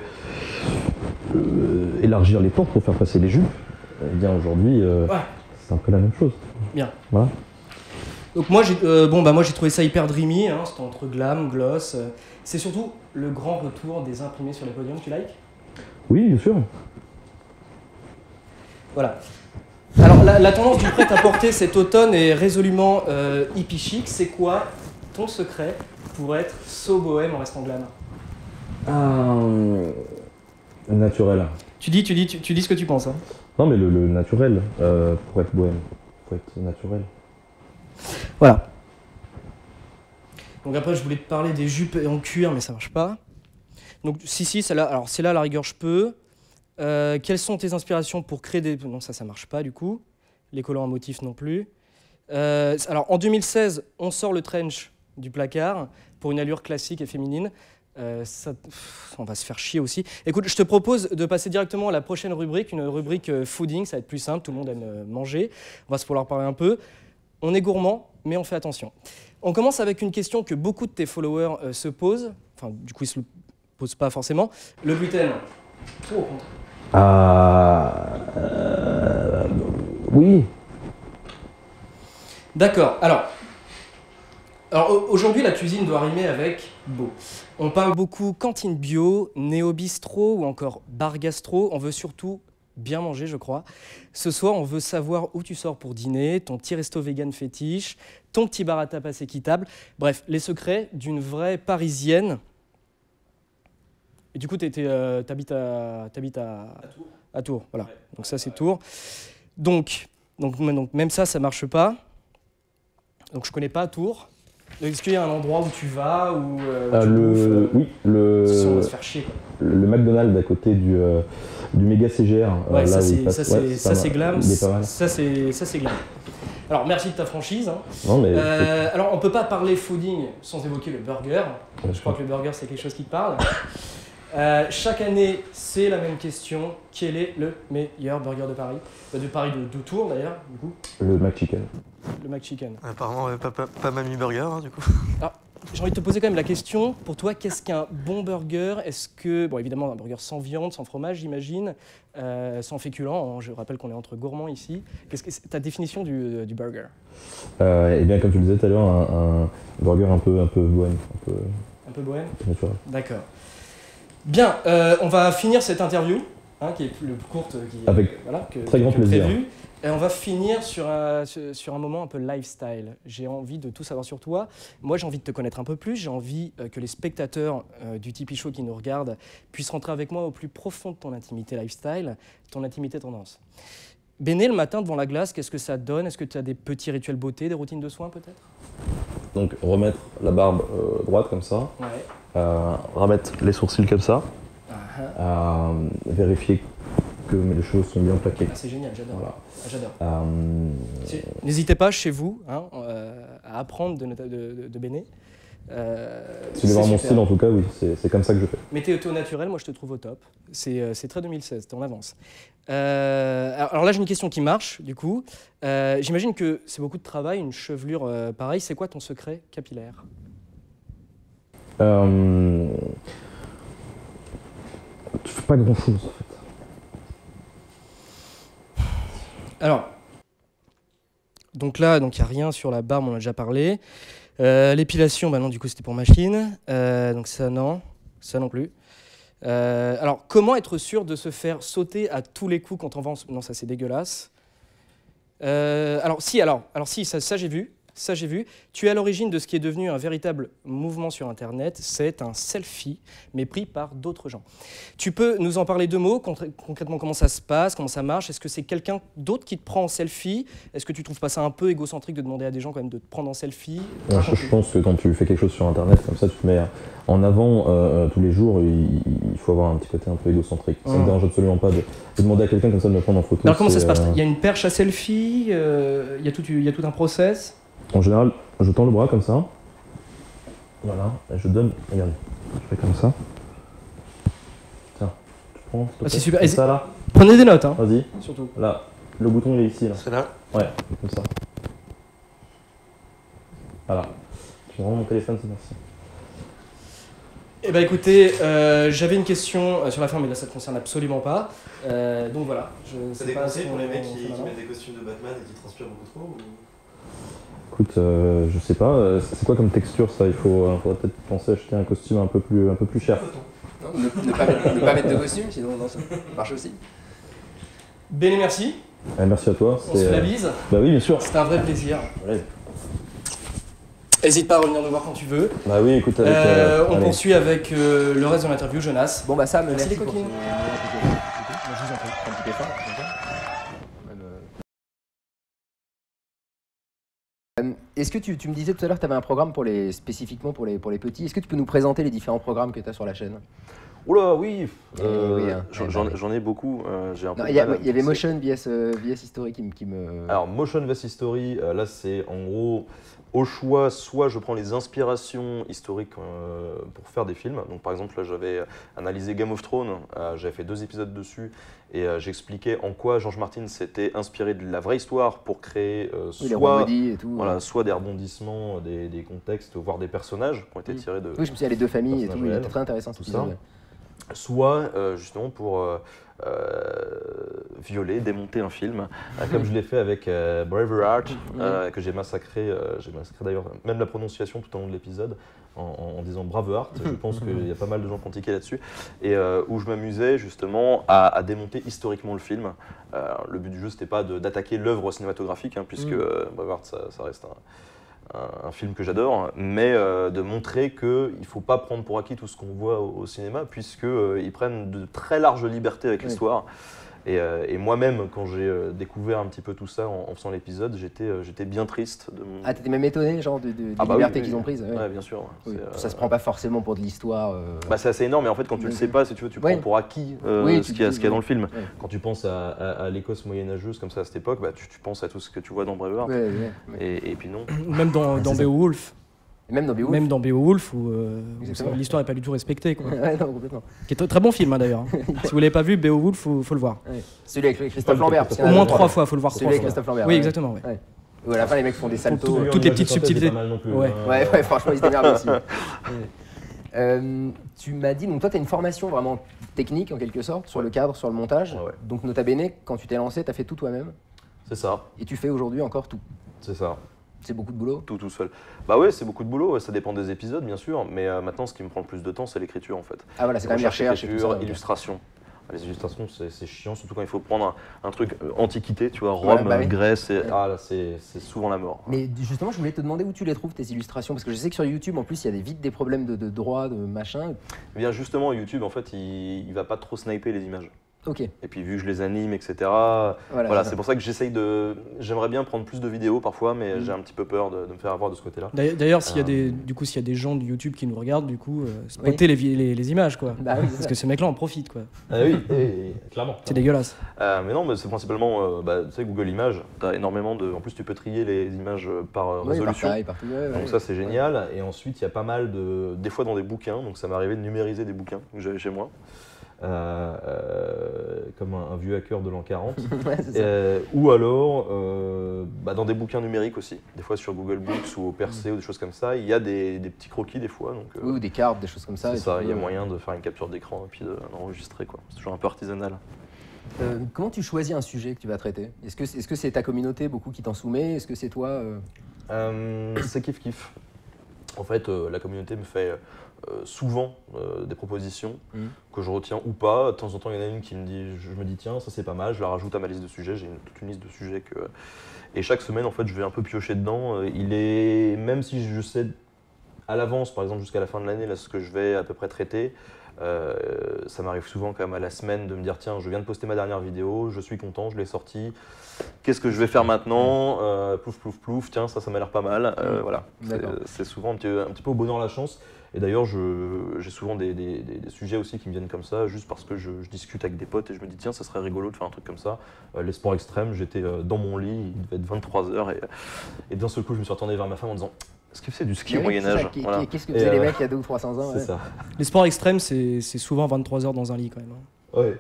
élargir les portes pour faire passer les jupes. Eh bien aujourd'hui, c'est un peu la même chose. Bien. Voilà. Donc moi j'ai trouvé ça hyper dreamy, hein, c'était entre glam, gloss. C'est surtout le grand retour des imprimés sur les podiums, tu likes? Oui, bien sûr. Voilà. Alors la tendance du prêt-à-porter cet automne est résolument hippie chic. C'est quoi ton secret pour être so bohème en restant glam? Naturel. Tu dis ce que tu penses. Hein. Non mais le naturel, pour être bohème, faut être naturel. Voilà. Donc après je voulais te parler des jupes en cuir mais ça marche pas. Donc si celle-là, alors celle-là à la rigueur je peux. Quelles sont tes inspirations pour créer des... Non, ça marche pas du coup. Les collants en motif non plus. Alors, en 2016, on sort le trench du placard pour une allure classique et féminine. On va se faire chier aussi. Écoute, je te propose de passer directement à la prochaine rubrique, une rubrique fooding, ça va être plus simple, tout le monde aime manger. On va se pouvoir parler un peu. On est gourmand, mais on fait attention. On commence avec une question que beaucoup de tes followers se posent. Enfin, du coup, ils ne se le posent pas forcément. Le gluten, pour ou contre? Oui. D'accord. Alors aujourd'hui, la cuisine doit rimer avec beau. On parle beaucoup cantine bio, néo-bistrot ou encore bar gastro. On veut surtout bien manger, je crois. Ce soir, on veut savoir où tu sors pour dîner, ton petit resto vegan fétiche, ton petit bar à tapas équitable. Bref, les secrets d'une vraie Parisienne. Et du coup, t'habites à Tours. À Tours, voilà. Ouais. Donc ça, c'est Tours. Donc, même ça marche pas. Donc je connais pas Tours. Est-ce qu'il y a un endroit où tu vas ou oui, on va se faire chier, quoi. Le McDonald's à côté du méga CGR. Ouais, là ça c'est glam. Il est pas mal. Ça c'est glam. Alors merci de ta franchise. Hein. Non, mais alors on peut pas parler fooding sans évoquer le burger. Je crois que le burger c'est quelque chose qui te parle. Chaque année, c'est la même question. Quel est le meilleur burger de Paris? De Paris, de Tours d'ailleurs, du coup. Le McChicken. Le McChicken. Apparemment, pas Mamie Burger, hein, du coup. Alors, j'ai envie de te poser quand même la question. Pour toi, qu'est-ce qu'un bon burger? Est-ce que, bon, évidemment, un burger sans viande, sans fromage, j'imagine, sans féculents. Hein, je rappelle qu'on est entre gourmands ici. Qu'est-ce que c'est ta définition du burger? Eh bien, comme tu le disais tout à l'heure, un burger un peu bohème. Un peu bohème? Naturel. D'accord. Bien, on va finir cette interview, hein, qui est le plus courte, avec très grand plaisir. Prévu. Et on va finir sur un moment un peu lifestyle. J'ai envie de tout savoir sur toi. Moi, j'ai envie de te connaître un peu plus. J'ai envie que les spectateurs du Tipeee Show qui nous regardent puissent rentrer avec moi au plus profond de ton intimité lifestyle, ton intimité tendance. Béné, le matin devant la glace, qu'est-ce que ça te donne? Est-ce que tu as des petits rituels beauté, des routines de soins peut-être? Donc remettre la barbe droite comme ça, ouais. Remettre les sourcils comme ça, vérifier que les cheveux sont bien plaqués. Ah, c'est génial, j'adore. Voilà. Ah, j'adore. N'hésitez pas chez vous à apprendre de Béné. Si tu veux voir mon style, en tout cas, oui, c'est comme ça que je fais. Mais t'es au naturel, moi je te trouve au top. C'est très 2016, t'es en avance. Alors là, j'ai une question qui marche, du coup. J'imagine que c'est beaucoup de travail, une chevelure pareille. C'est quoi ton secret capillaire? Tu fais pas grand-chose, en fait. Alors, donc là, il n'y a rien sur la barbe, on en a déjà parlé. L'épilation, bah non, du coup, c'était pour machine. Donc ça, non. Ça non plus. Alors, comment être sûr de se faire sauter à tous les coups quand on va en... Non, ça, c'est dégueulasse. Alors, si, ça j'ai vu. Ça, j'ai vu. Tu es à l'origine de ce qui est devenu un véritable mouvement sur Internet. C'est un selfie, mais pris par d'autres gens. Tu peux nous en parler 2 mots, concrètement comment ça se passe, comment ça marche? Est-ce que c'est quelqu'un d'autre qui te prend en selfie? Est-ce que tu trouves pas ça un peu égocentrique de demander à des gens quand même de te prendre en selfie? Je pense que quand tu fais quelque chose sur Internet, comme ça, tu te mets en avant tous les jours, il faut avoir un petit côté un peu égocentrique. Ça ne me dérange absolument pas de demander à quelqu'un comme ça de me prendre en photo. Alors comment ça se passe? Il y a une perche à selfie, il y a tout un process? En général, je tends le bras comme ça. Voilà, et je donne. Regarde, je fais comme ça. Tiens, tu prends. C'est super. Comme ça là. Prenez des notes, hein. Vas-y. Surtout. Là, le bouton il est ici là. C'est là? Ouais, comme ça. Voilà. Tu rends mon téléphone, c'est merci. Eh ben écoutez, j'avais une question sur la fin, mais là ça ne te concerne absolument pas. Donc voilà. T'as des conseils pour les mecs qui mettent des costumes de Batman et qui transpirent beaucoup trop ou... Écoute, je sais pas, c'est quoi comme texture ça? Il faudrait peut-être penser à acheter un costume un peu plus cher. Non, ne pas mettre de costume, sinon non, ça marche aussi. Béné, merci. Merci à toi. On se fait la bise. Bah oui, bien sûr. C'était un vrai plaisir. Ouais. N'hésite pas à revenir nous voir quand tu veux. Bah oui, écoute, avec, on poursuit avec le reste de l'interview, Jonas. Bon bah ça, merci les pour coquines. Je vous en prie, un petit effort. Est-ce que tu me disais tout à l'heure que tu avais un programme spécifiquement pour les petits. Est-ce que tu peux nous présenter les différents programmes que tu as sur la chaîne? Oula, oui, hein, j'en ai beaucoup. Il y avait Motion VS History qui me... Alors, Motion VS History, là c'est en gros au choix, soit je prends les inspirations historiques pour faire des films. Donc par exemple, là j'avais analysé Game of Thrones, j'avais fait 2 épisodes dessus et j'expliquais en quoi George Martin s'était inspiré de la vraie histoire pour créer soit des rebondissements, des contextes, voire des personnages qui ont été tirés de... Oui, je me suis dit, les 2 familles et tout, il était très intéressant tout ça. Soit justement pour violer, démonter un film, comme je l'ai fait avec Braveheart, que j'ai massacré d'ailleurs même la prononciation tout au long de l'épisode. en disant Braveheart. Je pense qu'il y a pas mal de gens qui ont tiqué là-dessus. Et où je m'amusais justement à démonter historiquement le film. Le but du jeu, c'était pas d'attaquer l'œuvre cinématographique, hein, puisque Braveheart, ça reste un film que j'adore, mais de montrer qu'il ne faut pas prendre pour acquis tout ce qu'on voit au cinéma, puisqu'ils prennent de très larges libertés avec l'histoire. Et moi-même, quand j'ai découvert un petit peu tout ça en faisant l'épisode, j'étais bien triste. Ah, t'étais même étonné, genre, des bah libertés oui, qu'ils ont prises. Ouais, bien sûr. Oui. Ça se prend pas forcément pour de l'histoire. Bah, c'est assez énorme, mais en fait, quand tu le sais pas, si tu veux, tu prends pour acquis ce qu'il y a dans le film. Ouais. Quand tu penses à l'Écosse moyenâgeuse comme ça à cette époque, bah, tu penses à tout ce que tu vois dans Braveheart. Et puis non. Même dans Beowulf. Même dans Beowulf. Même dans Beowulf, où l'histoire n'est pas du tout respectée. Quoi. Ouais, non, complètement. Qui est un très bon film, hein, d'ailleurs. Si vous l'avez pas vu, Beowulf, faut le voir. Ouais. Celui avec Christophe Lambert. Au moins 3 fois, faut le voir 3 fois. Celui avec Christophe Lambert. Oui, exactement. Ouais. Où à la fin, les mecs font des saltos. Toutes les petites subtilités. Ouais, franchement, ils se démerdent aussi. Tu m'as dit, donc toi, tu as une formation vraiment technique, en quelque sorte, sur le cadre, sur le montage. Ouais. Donc, nota bene, quand tu t'es lancé, tu as fait tout toi-même. C'est ça. Et tu fais aujourd'hui encore tout. C'est ça. C'est beaucoup de boulot. Tout seul. Bah ouais, c'est beaucoup de boulot, ça dépend des épisodes bien sûr, mais maintenant ce qui me prend le plus de temps c'est l'écriture en fait. Ah voilà, c'est quand même les recherches et tout ça. Illustration. Les illustrations c'est chiant, surtout quand il faut prendre un truc antiquité, tu vois, Rome, Grèce, ah là c'est souvent la mort. Mais justement je voulais te demander où tu les trouves tes illustrations, parce que je sais que sur YouTube en plus il y a vite des problèmes de droit, de machin. Eh bien justement YouTube en fait il va pas trop sniper les images. Ok. Et puis vu que je les anime, etc. Voilà, c'est pour ça que j'aimerais bien prendre plus de vidéos parfois, mais j'ai un petit peu peur de me faire avoir de ce côté-là. D'ailleurs, s'il y a des gens de YouTube qui nous regardent, du coup, spotter les images, quoi. Bah oui, parce que ces mecs-là en profitent, quoi. Oui, clairement. C'est dégueulasse. Mais non, mais c'est principalement, tu sais, Google Images, t'as énormément de. En plus, tu peux trier les images par résolution. Partout, donc ça, c'est génial. Et ensuite, il y a pas mal des fois dans des bouquins. Donc ça m'est arrivé de numériser des bouquins que j'avais chez moi. Comme un vieux hacker de l'an 40, ou alors dans des bouquins numériques aussi, des fois sur Google Books ou au Percé ou des choses comme ça, il y a des petits croquis des fois. Donc, oui, ou des cartes, des choses comme ça. C'est ça, il y a moyen de faire une capture d'écran et puis d'enregistrer, quoi. C'est toujours un peu artisanal. Comment tu choisis un sujet que tu vas traiter? Est-ce que c'est ta communauté beaucoup qui t'en soumet? Est-ce que c'est toi C'est kiff-kiff. En fait, la communauté me fait souvent des propositions que je retiens ou pas. De temps en temps, il y en a une qui me dit, je me dis tiens, ça c'est pas mal, je la rajoute à ma liste de sujets. J'ai toute une liste de sujets et chaque semaine, en fait, je vais un peu piocher dedans. Même si je sais à l'avance, par exemple jusqu'à la fin de l'année, là, ce que je vais à peu près traiter, ça m'arrive souvent quand même à la semaine de me dire tiens, je viens de poster ma dernière vidéo, je suis content, je l'ai sortie. Qu'est-ce que je vais faire maintenant? Plouf, plouf, plouf, tiens, ça m'a l'air pas mal. Voilà, c'est souvent un petit peu au bonheur la chance. Et d'ailleurs, j'ai souvent des sujets aussi qui me viennent comme ça, juste parce que je discute avec des potes et je me dis tiens, ça serait rigolo de faire un truc comme ça. Les sports extrêmes, j'étais dans mon lit, il devait être 23h et d'un seul coup, je me suis retourné vers ma femme en disant est-ce que c'est du ski au Moyen-Âge? Qu'est-ce que faisaient les mecs il y a 200 ou 300 ans? C'est ça. Les sports extrêmes, c'est souvent 23 heures dans un lit quand même. Ouais.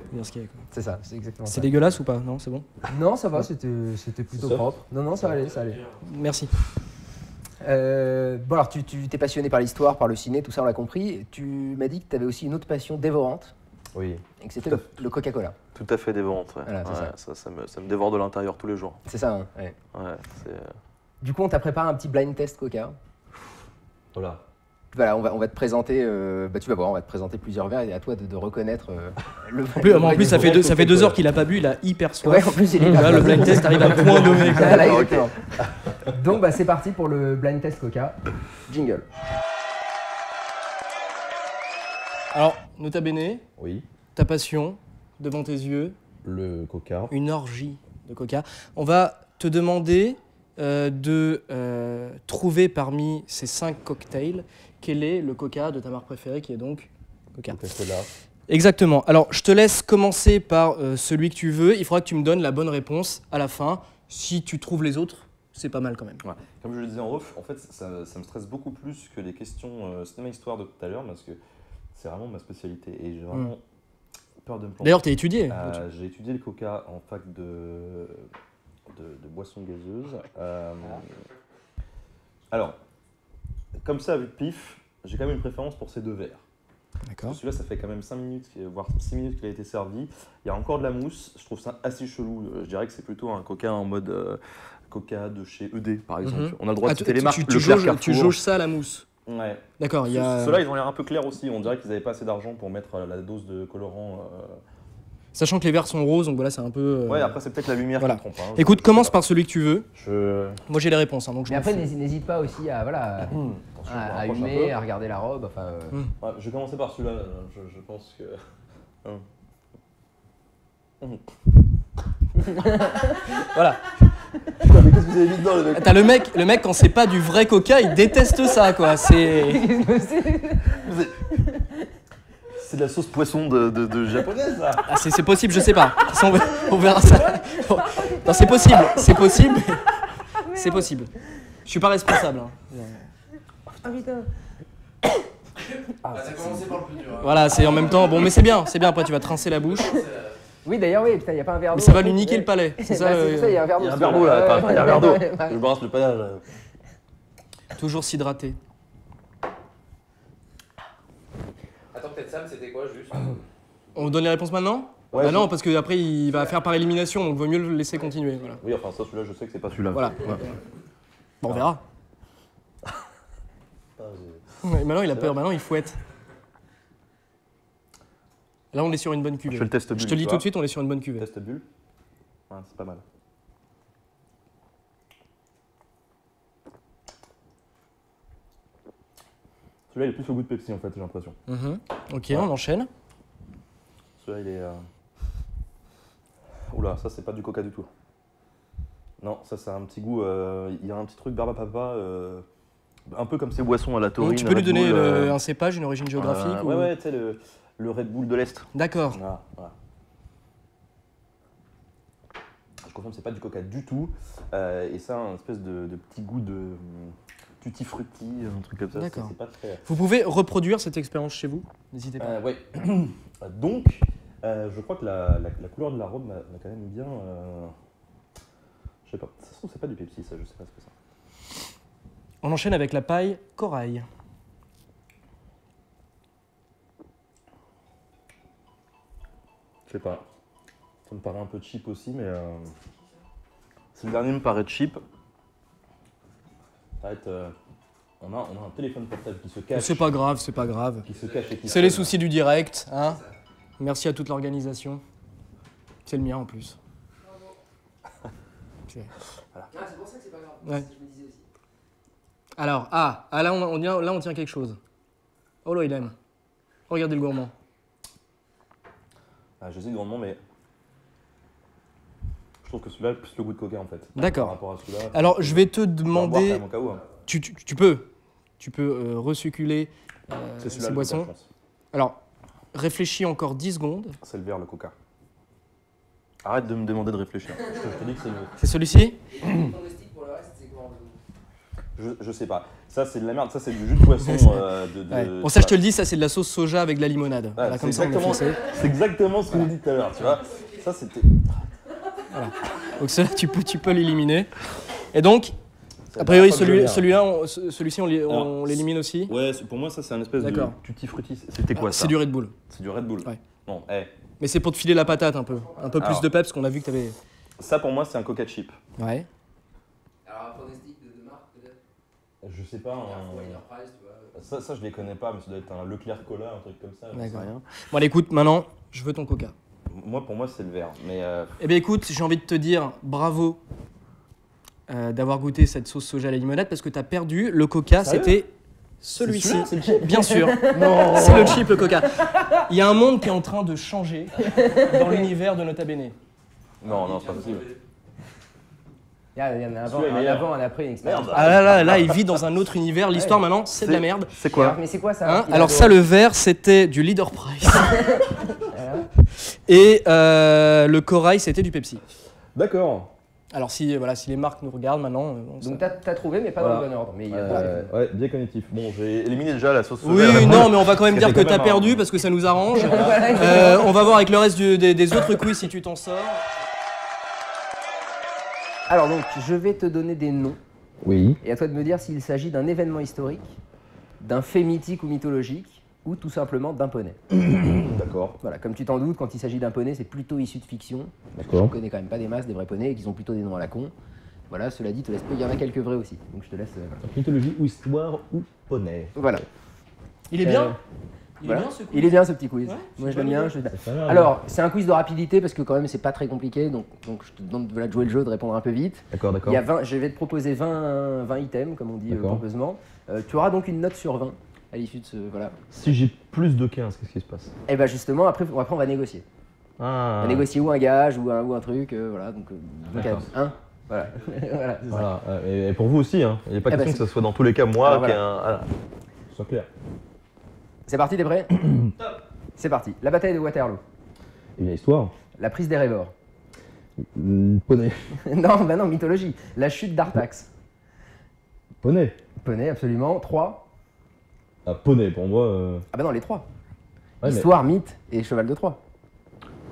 C'est ça, c'est exactement ça. C'est dégueulasse ou pas? Non, c'est bon? Non, ça va, c'était plutôt propre. Non, ça allait. Merci. Bon alors tu t'es passionné par l'histoire, par le ciné, tout ça on l'a compris. Tu m'as dit que tu avais aussi une autre passion dévorante. Oui. Et que c'était le Coca-Cola. Tout à fait dévorante. Ouais. Voilà, ça me dévore de l'intérieur tous les jours. C'est ça. Hein, ouais. Du coup on t'a préparé un petit blind test Coca. Voilà. Voilà, on va te présenter. Tu vas voir, on va te présenter plusieurs verres et à toi de reconnaître le. En plus, ça fait 2 heures qu'il a pas bu, il a hyper soif. Ouais, en plus il est là, le blind test arrive à point nommé. Voilà, exactement. Donc c'est parti pour le blind test Coca. Jingle. Alors, nota bene. Oui. Ta passion devant tes yeux. Le Coca. Une orgie de Coca. On va te demander de trouver parmi ces 5 cocktails quel est le Coca de ta marque préférée qui est donc Coca. Coca-Cola. Exactement. Alors, je te laisse commencer par celui que tu veux. Il faudra que tu me donnes la bonne réponse à la fin. Si tu trouves les autres, c'est pas mal quand même. Ouais. Comme je le disais en off, en fait, ça me stresse beaucoup plus que les questions cinéma-histoire de tout à l'heure parce que c'est vraiment ma spécialité et j'ai vraiment peur de me planter. D'ailleurs, tu as étudié J'ai étudié le Coca en fac de boissons gazeuses. Alors, comme ça, avec pif, j'ai quand même une préférence pour ces 2 verres. D'accord. Celui-là, ça fait quand même 5 minutes, voire 6 minutes qu'il a été servi. Il y a encore de la mousse. Je trouve ça assez chelou. Je dirais que c'est plutôt un Coca en mode Coca de chez ED, par exemple. On a le droit de citer les marques. Tu jauges ça à la mousse. Ouais. D'accord, il y a... Ceux-là, ils ont l'air un peu clairs aussi. On dirait qu'ils n'avaient pas assez d'argent pour mettre la dose de colorant. Sachant que les verts sont roses, donc voilà, c'est un peu... Ouais, après, c'est peut-être la lumière voilà. qui trompe. Hein. Écoute, commence par celui que tu veux. Moi, j'ai les réponses, hein, donc je Mais m'en après, fous. n'hésite pas aussi à, voilà, Attention, à je me rapproche un humer, peu. à regarder la robe. Enfin, Ouais, je vais commencer par celui-là. Je pense que. Voilà. Putain, mais qu'est-ce que vous avez mis dedans, le mec? T'as le mec, quand c'est pas du vrai coca, il déteste ça, quoi. C'est... C'est de la sauce poisson de japonaise, ça. Ah, c'est possible, je sais pas. De toute façon, on verra ça. Non, c'est possible, c'est possible. C'est possible. Je suis pas responsable. Hein. Ah putain. T'as commencé par le plus dur. Hein. Voilà, c'est en même temps... Bon, mais c'est bien, après tu vas trincer la bouche. Oui, d'ailleurs, oui, putain, il n'y a pas un verre d'eau. Mais ça va lui niquer le palais, c'est ça C'est ça, il y a un verre d'eau. Il y a un verre d'eau là, il y a un verre d'eau. Ouais. Je brasse le panache. Toujours s'hydrater. Attends, peut-être Sam, c'était quoi juste? On donne les réponses maintenant? Ouais, Bah non, parce qu'après il va faire par élimination, donc vaut mieux le laisser continuer. Voilà. Oui, enfin, ça, celui-là, je sais que c'est pas celui-là. Voilà. Bon, on verra. Ah, Ouais, maintenant il a peur, maintenant il fouette. Là on est sur une bonne cuvée. Je fais le test bulle. Je te le dis tu tout de vois. suite, on est sur une bonne cuvée. Test bulle. Ouais, c'est pas mal. Celui-là, il est plus au goût de Pepsi en fait, j'ai l'impression. Ok, on enchaîne. Celui-là, il est. Oula, ça, c'est pas du coca du tout. Non, ça, c'est un petit goût. Il y a un petit truc barbe à papa. Un peu comme ces boissons à la taurine. Tu peux lui Red donner Bull, un cépage, une origine géographique ou... Ouais, ouais, tu sais, le Red Bull de l'Est. D'accord. Voilà, voilà. Je confirme, c'est pas du coca du tout. Et ça, un espèce de petit goût de tutti frutti, un truc comme ça. D'accord. C'est pas très. Vous pouvez reproduire cette expérience chez vous? N'hésitez pas. Ouais. Donc, je crois que la couleur de la robe m'a quand même bien. Je sais pas. Ça se trouve, c'est pas du Pepsi, ça, je sais pas ce que c'est. On enchaîne avec la paille corail. Je sais pas. Ça me paraît un peu cheap aussi, mais. Si le dernier me paraît cheap. Ça va être. On a un téléphone portable qui se cache. C'est pas grave, c'est pas grave. Qui se cache et qui C'est les soucis du direct, hein. Merci à toute l'organisation. C'est le mien en plus. c'est pour ça que c'est pas grave. Ouais. Je me disais aussi. Alors, là on tient quelque chose. Oh là, il aime. Regardez le gourmand. J'hésite grandement, mais. Je trouve que celui-là a plus le goût de coca en fait. D'accord. Par rapport à celui-là. Alors, je vais te On va boire quand demander... même au cas où, hein. Tu peux resucculer C'est celui-là, ces le coca, boissons. je pense. Alors, réfléchis encore 10 secondes. C'est le vert, le coca. Arrête de me demander de réfléchir. Je te dis que c'est le. C'est celui-ci? Ton stick pour le reste, c'est quoi? Je sais pas. Ça, c'est de la merde. Ça, c'est du jus de poisson. Ouais. Bon, ça, je te le dis, ça, c'est de la sauce soja avec de la limonade. Ouais, Voilà, c'est comme ça, on est fixé. exactement ce qu'on dit tout à l'heure, tu vois. Ça, c'était. Donc, cela, tu peux l'éliminer. Et donc, c'est a priori, la première fois que je l'ai, hein. celui-ci, on Alors, l'élimine aussi. Ouais, pour moi, ça, c'est un espèce de D'accord. tutti frutti. C'était quoi ça? C'est du Red Bull. C'est du Red Bull. Ouais. Bon, Mais c'est pour te filer la patate un peu. Un peu plus Alors. de peps, parce qu'on a vu que t'avais... ça pour moi, c'est un coca chip. Ouais. Alors, un pronostic de marque peut-être? Je sais pas. Winer Price, tu vois. Ça, je les connais pas, mais ça doit être un Leclerc Cola, un truc comme ça. j'en sais D'accord. rien. Bon, allez, écoute, maintenant, je veux ton coca. Pour moi, c'est le vert. Mais Eh bien, écoute, j'ai envie de te dire bravo d'avoir goûté cette sauce soja à la limonade, parce que t'as perdu. Le coca, Sérieux? c'était celui-ci. celui-là, c'est le chip? Bien sûr. non. C'est le chip, le coca. Il y a un monde qui est en train de changer dans l'univers de Nota Bene. Non, c'est pas possible. Il y en a un avant, Celui-là, il est un meilleur. avant, un après, une expérience. Merde. Ah là, il vit dans un autre univers. L'histoire, maintenant, c'est de la merde. C'est Alors, mais c'est quoi ça? Hein, alors ça, le vert, c'était du Leader Price. Voilà. Et le corail, c'était du Pepsi. D'accord. Alors si les marques nous regardent maintenant... Donc t'as trouvé, mais pas Voilà. dans le bon ordre. Mais il y a Ouais, bien cognitif. Bon, j'ai éliminé déjà la sauce soja. Oui, non, mais on va quand même dire que C'était quand t'as même perdu un- parce que ça nous arrange. Voilà. On va voir avec le reste des autres quiz si tu t'en sors. Alors donc, je vais te donner des noms. Oui. Et à toi de me dire s'il s'agit d'un événement historique, d'un fait mythique ou mythologique, ou tout simplement d'un poney. D'accord. Voilà, comme tu t'en doutes, quand il s'agit d'un poney, c'est plutôt issu de fiction. Parce que D'accord. je ne connais quand même pas des masses, des vrais poneys, et qu'ils ont plutôt des noms à la con. Voilà, cela dit, te laisse peu, il y en a quelques vrais aussi. Donc je te laisse. Voilà. Donc, mythologie ou histoire ou poney. Voilà. Il est bien. Il Voilà. est bien ce quiz. Il est bien ce petit quiz. Ouais, Moi c'est je l'aime pas bien. mal. je l'aime bien. C'est pas mal, Alors, c'est un quiz de rapidité parce que quand même c'est pas très compliqué, donc je te demande voilà, de jouer le jeu, de répondre un peu vite. D'accord, d'accord. Il y a 20, je vais te proposer 20 items, comme on dit D'accord. pompeusement. Tu auras donc une note sur 20 à l'issue de ce. Voilà. Si j'ai plus de 15, qu'est-ce qui se passe? Et bah justement, après on va négocier. Ah. On va négocier ou un gage ou un truc, voilà. Donc D'accord. hein, voilà. Voilà, c'est ça. Voilà. Et pour vous aussi, hein. Il n'est pas Eh ben, question que ce soit dans tous les cas moi Alors, qui voilà. ai un. Voilà. Soit clair. C'est parti, t'es prêt? C'est parti. La bataille de Waterloo. Et bien, histoire. La prise d'Erebor. Poney. Non, bah non, mythologie. La chute d'Artax. Poney. Poney, absolument. 3. Ah, poney, pour moi. Ah bah non, les 3. Ouais, mais- Histoire, mythe et cheval de Troie.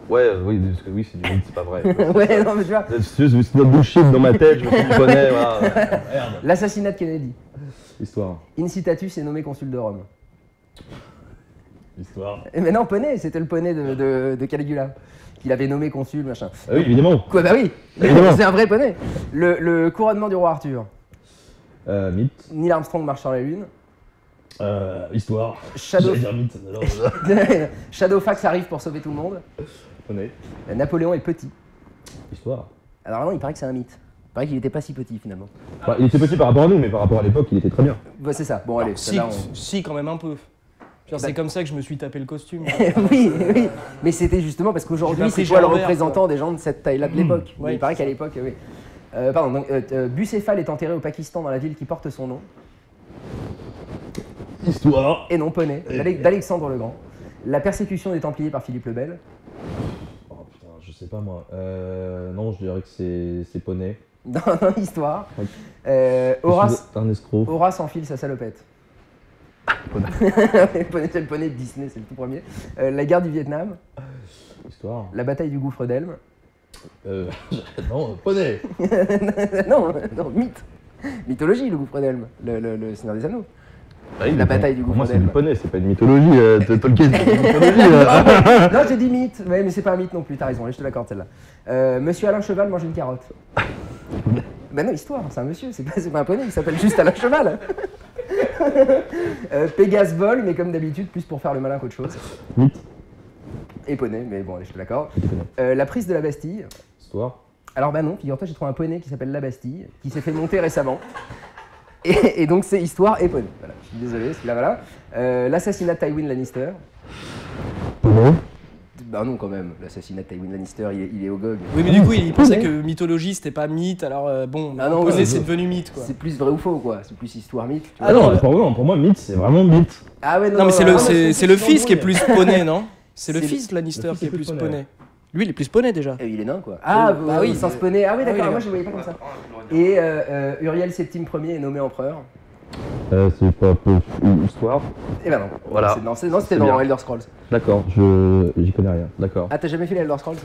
Ouais, oui, parce que oui, c'est du mythe, c'est pas vrai. Ouais, non, mais tu vois. C'est notre bullshit dans ma tête, je me suis dit poney, voilà. Merde. L'assassinat de Kennedy. Histoire. Incitatus est nommé consul de Rome. Histoire. Mais non, poney, c'était le poney de Caligula. Qu'il avait nommé consul, machin. Ah oui, évidemment. Quoi, bah oui, Évidemment. c'est un vrai poney. Le couronnement du roi Arthur. Mythe. Neil Armstrong marche sur la lune. Histoire. Shadow... J'allais dire mythe, alors. Shadowfax arrive pour sauver tout le monde. Poney. Napoléon est petit. Histoire. Alors non, il paraît que c'est un mythe. Il paraît qu'il n'était pas si petit finalement. Bah, il était petit par rapport à nous, mais par rapport à l'époque, il était très bien. Bah, c'est ça. Bon, allez, Si, celle-là, on- si, quand même un peu. Genre, c'est comme ça que je me suis tapé le costume. oui, oui, mais c'était justement parce J'ai qu'aujourd'hui, pas c'est pris toi le Jean Robert, représentant des gens de cette taille-là de l'époque. ouais, Il paraît c'est qu'à ça. l'époque, oui. Pardon, donc Bucéphale est enterré au Pakistan dans la ville qui porte son nom. Histoire. Et non, poney, d'Alexandre le Grand. La persécution des Templiers par Philippe le Bel. Oh putain, je sais pas moi. Non, je dirais que c'est poney. Dans l'histoire. Ouais. Horace, Un escroc. Horace enfile sa salopette. Poney, c'est le poney de Disney, c'est le tout premier. La guerre du Vietnam. Histoire. La bataille du gouffre d'Elm. Non, poney. non, mythe. Mythologie, le gouffre d'Elm. Le Seigneur des Anneaux. Ah oui, La mais bataille du pour gouffre moi, c'est du d'Elm. poney, c'est pas une mythologie. Tolkien, c'est une mythologie. Non, j'ai dit mythe, ouais, mais c'est pas un mythe non plus, t'as raison, allez, je te l'accorde celle-là. Monsieur Alain Cheval mange une carotte. Ben non, histoire, c'est un monsieur, c'est pas un poney, il s'appelle juste Alain Cheval. Pégase vole, mais comme d'habitude, plus pour faire le malin qu'autre chose. Mythe. Et poney, mais bon, allez, je te l'accorde. C'était poney. La prise de la Bastille. Histoire. Alors bah non, figure-toi, j'ai trouvé un poney qui s'appelle la Bastille, qui s'est fait monter récemment. Et donc c'est histoire et poney. Voilà, je suis désolé, celui-là, voilà. L'assassinat de Tywin Lannister. Poney. Bah non, quand même, l'assassinat de Tywin Lannister, il est au GOG. Oui, mais du coup, il pensait Poney. que mythologie c'était pas mythe, alors bon, Ah non, poney ouais, c'est devenu mythe quoi. C'est plus vrai ou faux, quoi. C'est plus histoire mythe. Tu Ah vois. non, pour moi, mythe, c'est vraiment mythe. Ah ouais, Non, mais c'est le, non, c'est le fils qui est plus poney, non? C'est le C'est fils de Lannister le fils qui est est plus plus poney. poney. Lui, il est plus poney déjà. Il est nain, quoi. Ah, bah oui, sans se poney. Ah oui, d'accord, oui, moi je le voyais pas comme ça. Et Uriel Septime Ier est nommé empereur. C'est pas histoire. Et ben non. Voilà. C'était C'est dans bien. Elder Scrolls. D'accord, j'y connais rien. D'accord. Ah, t'as jamais fait les Elder Scrolls?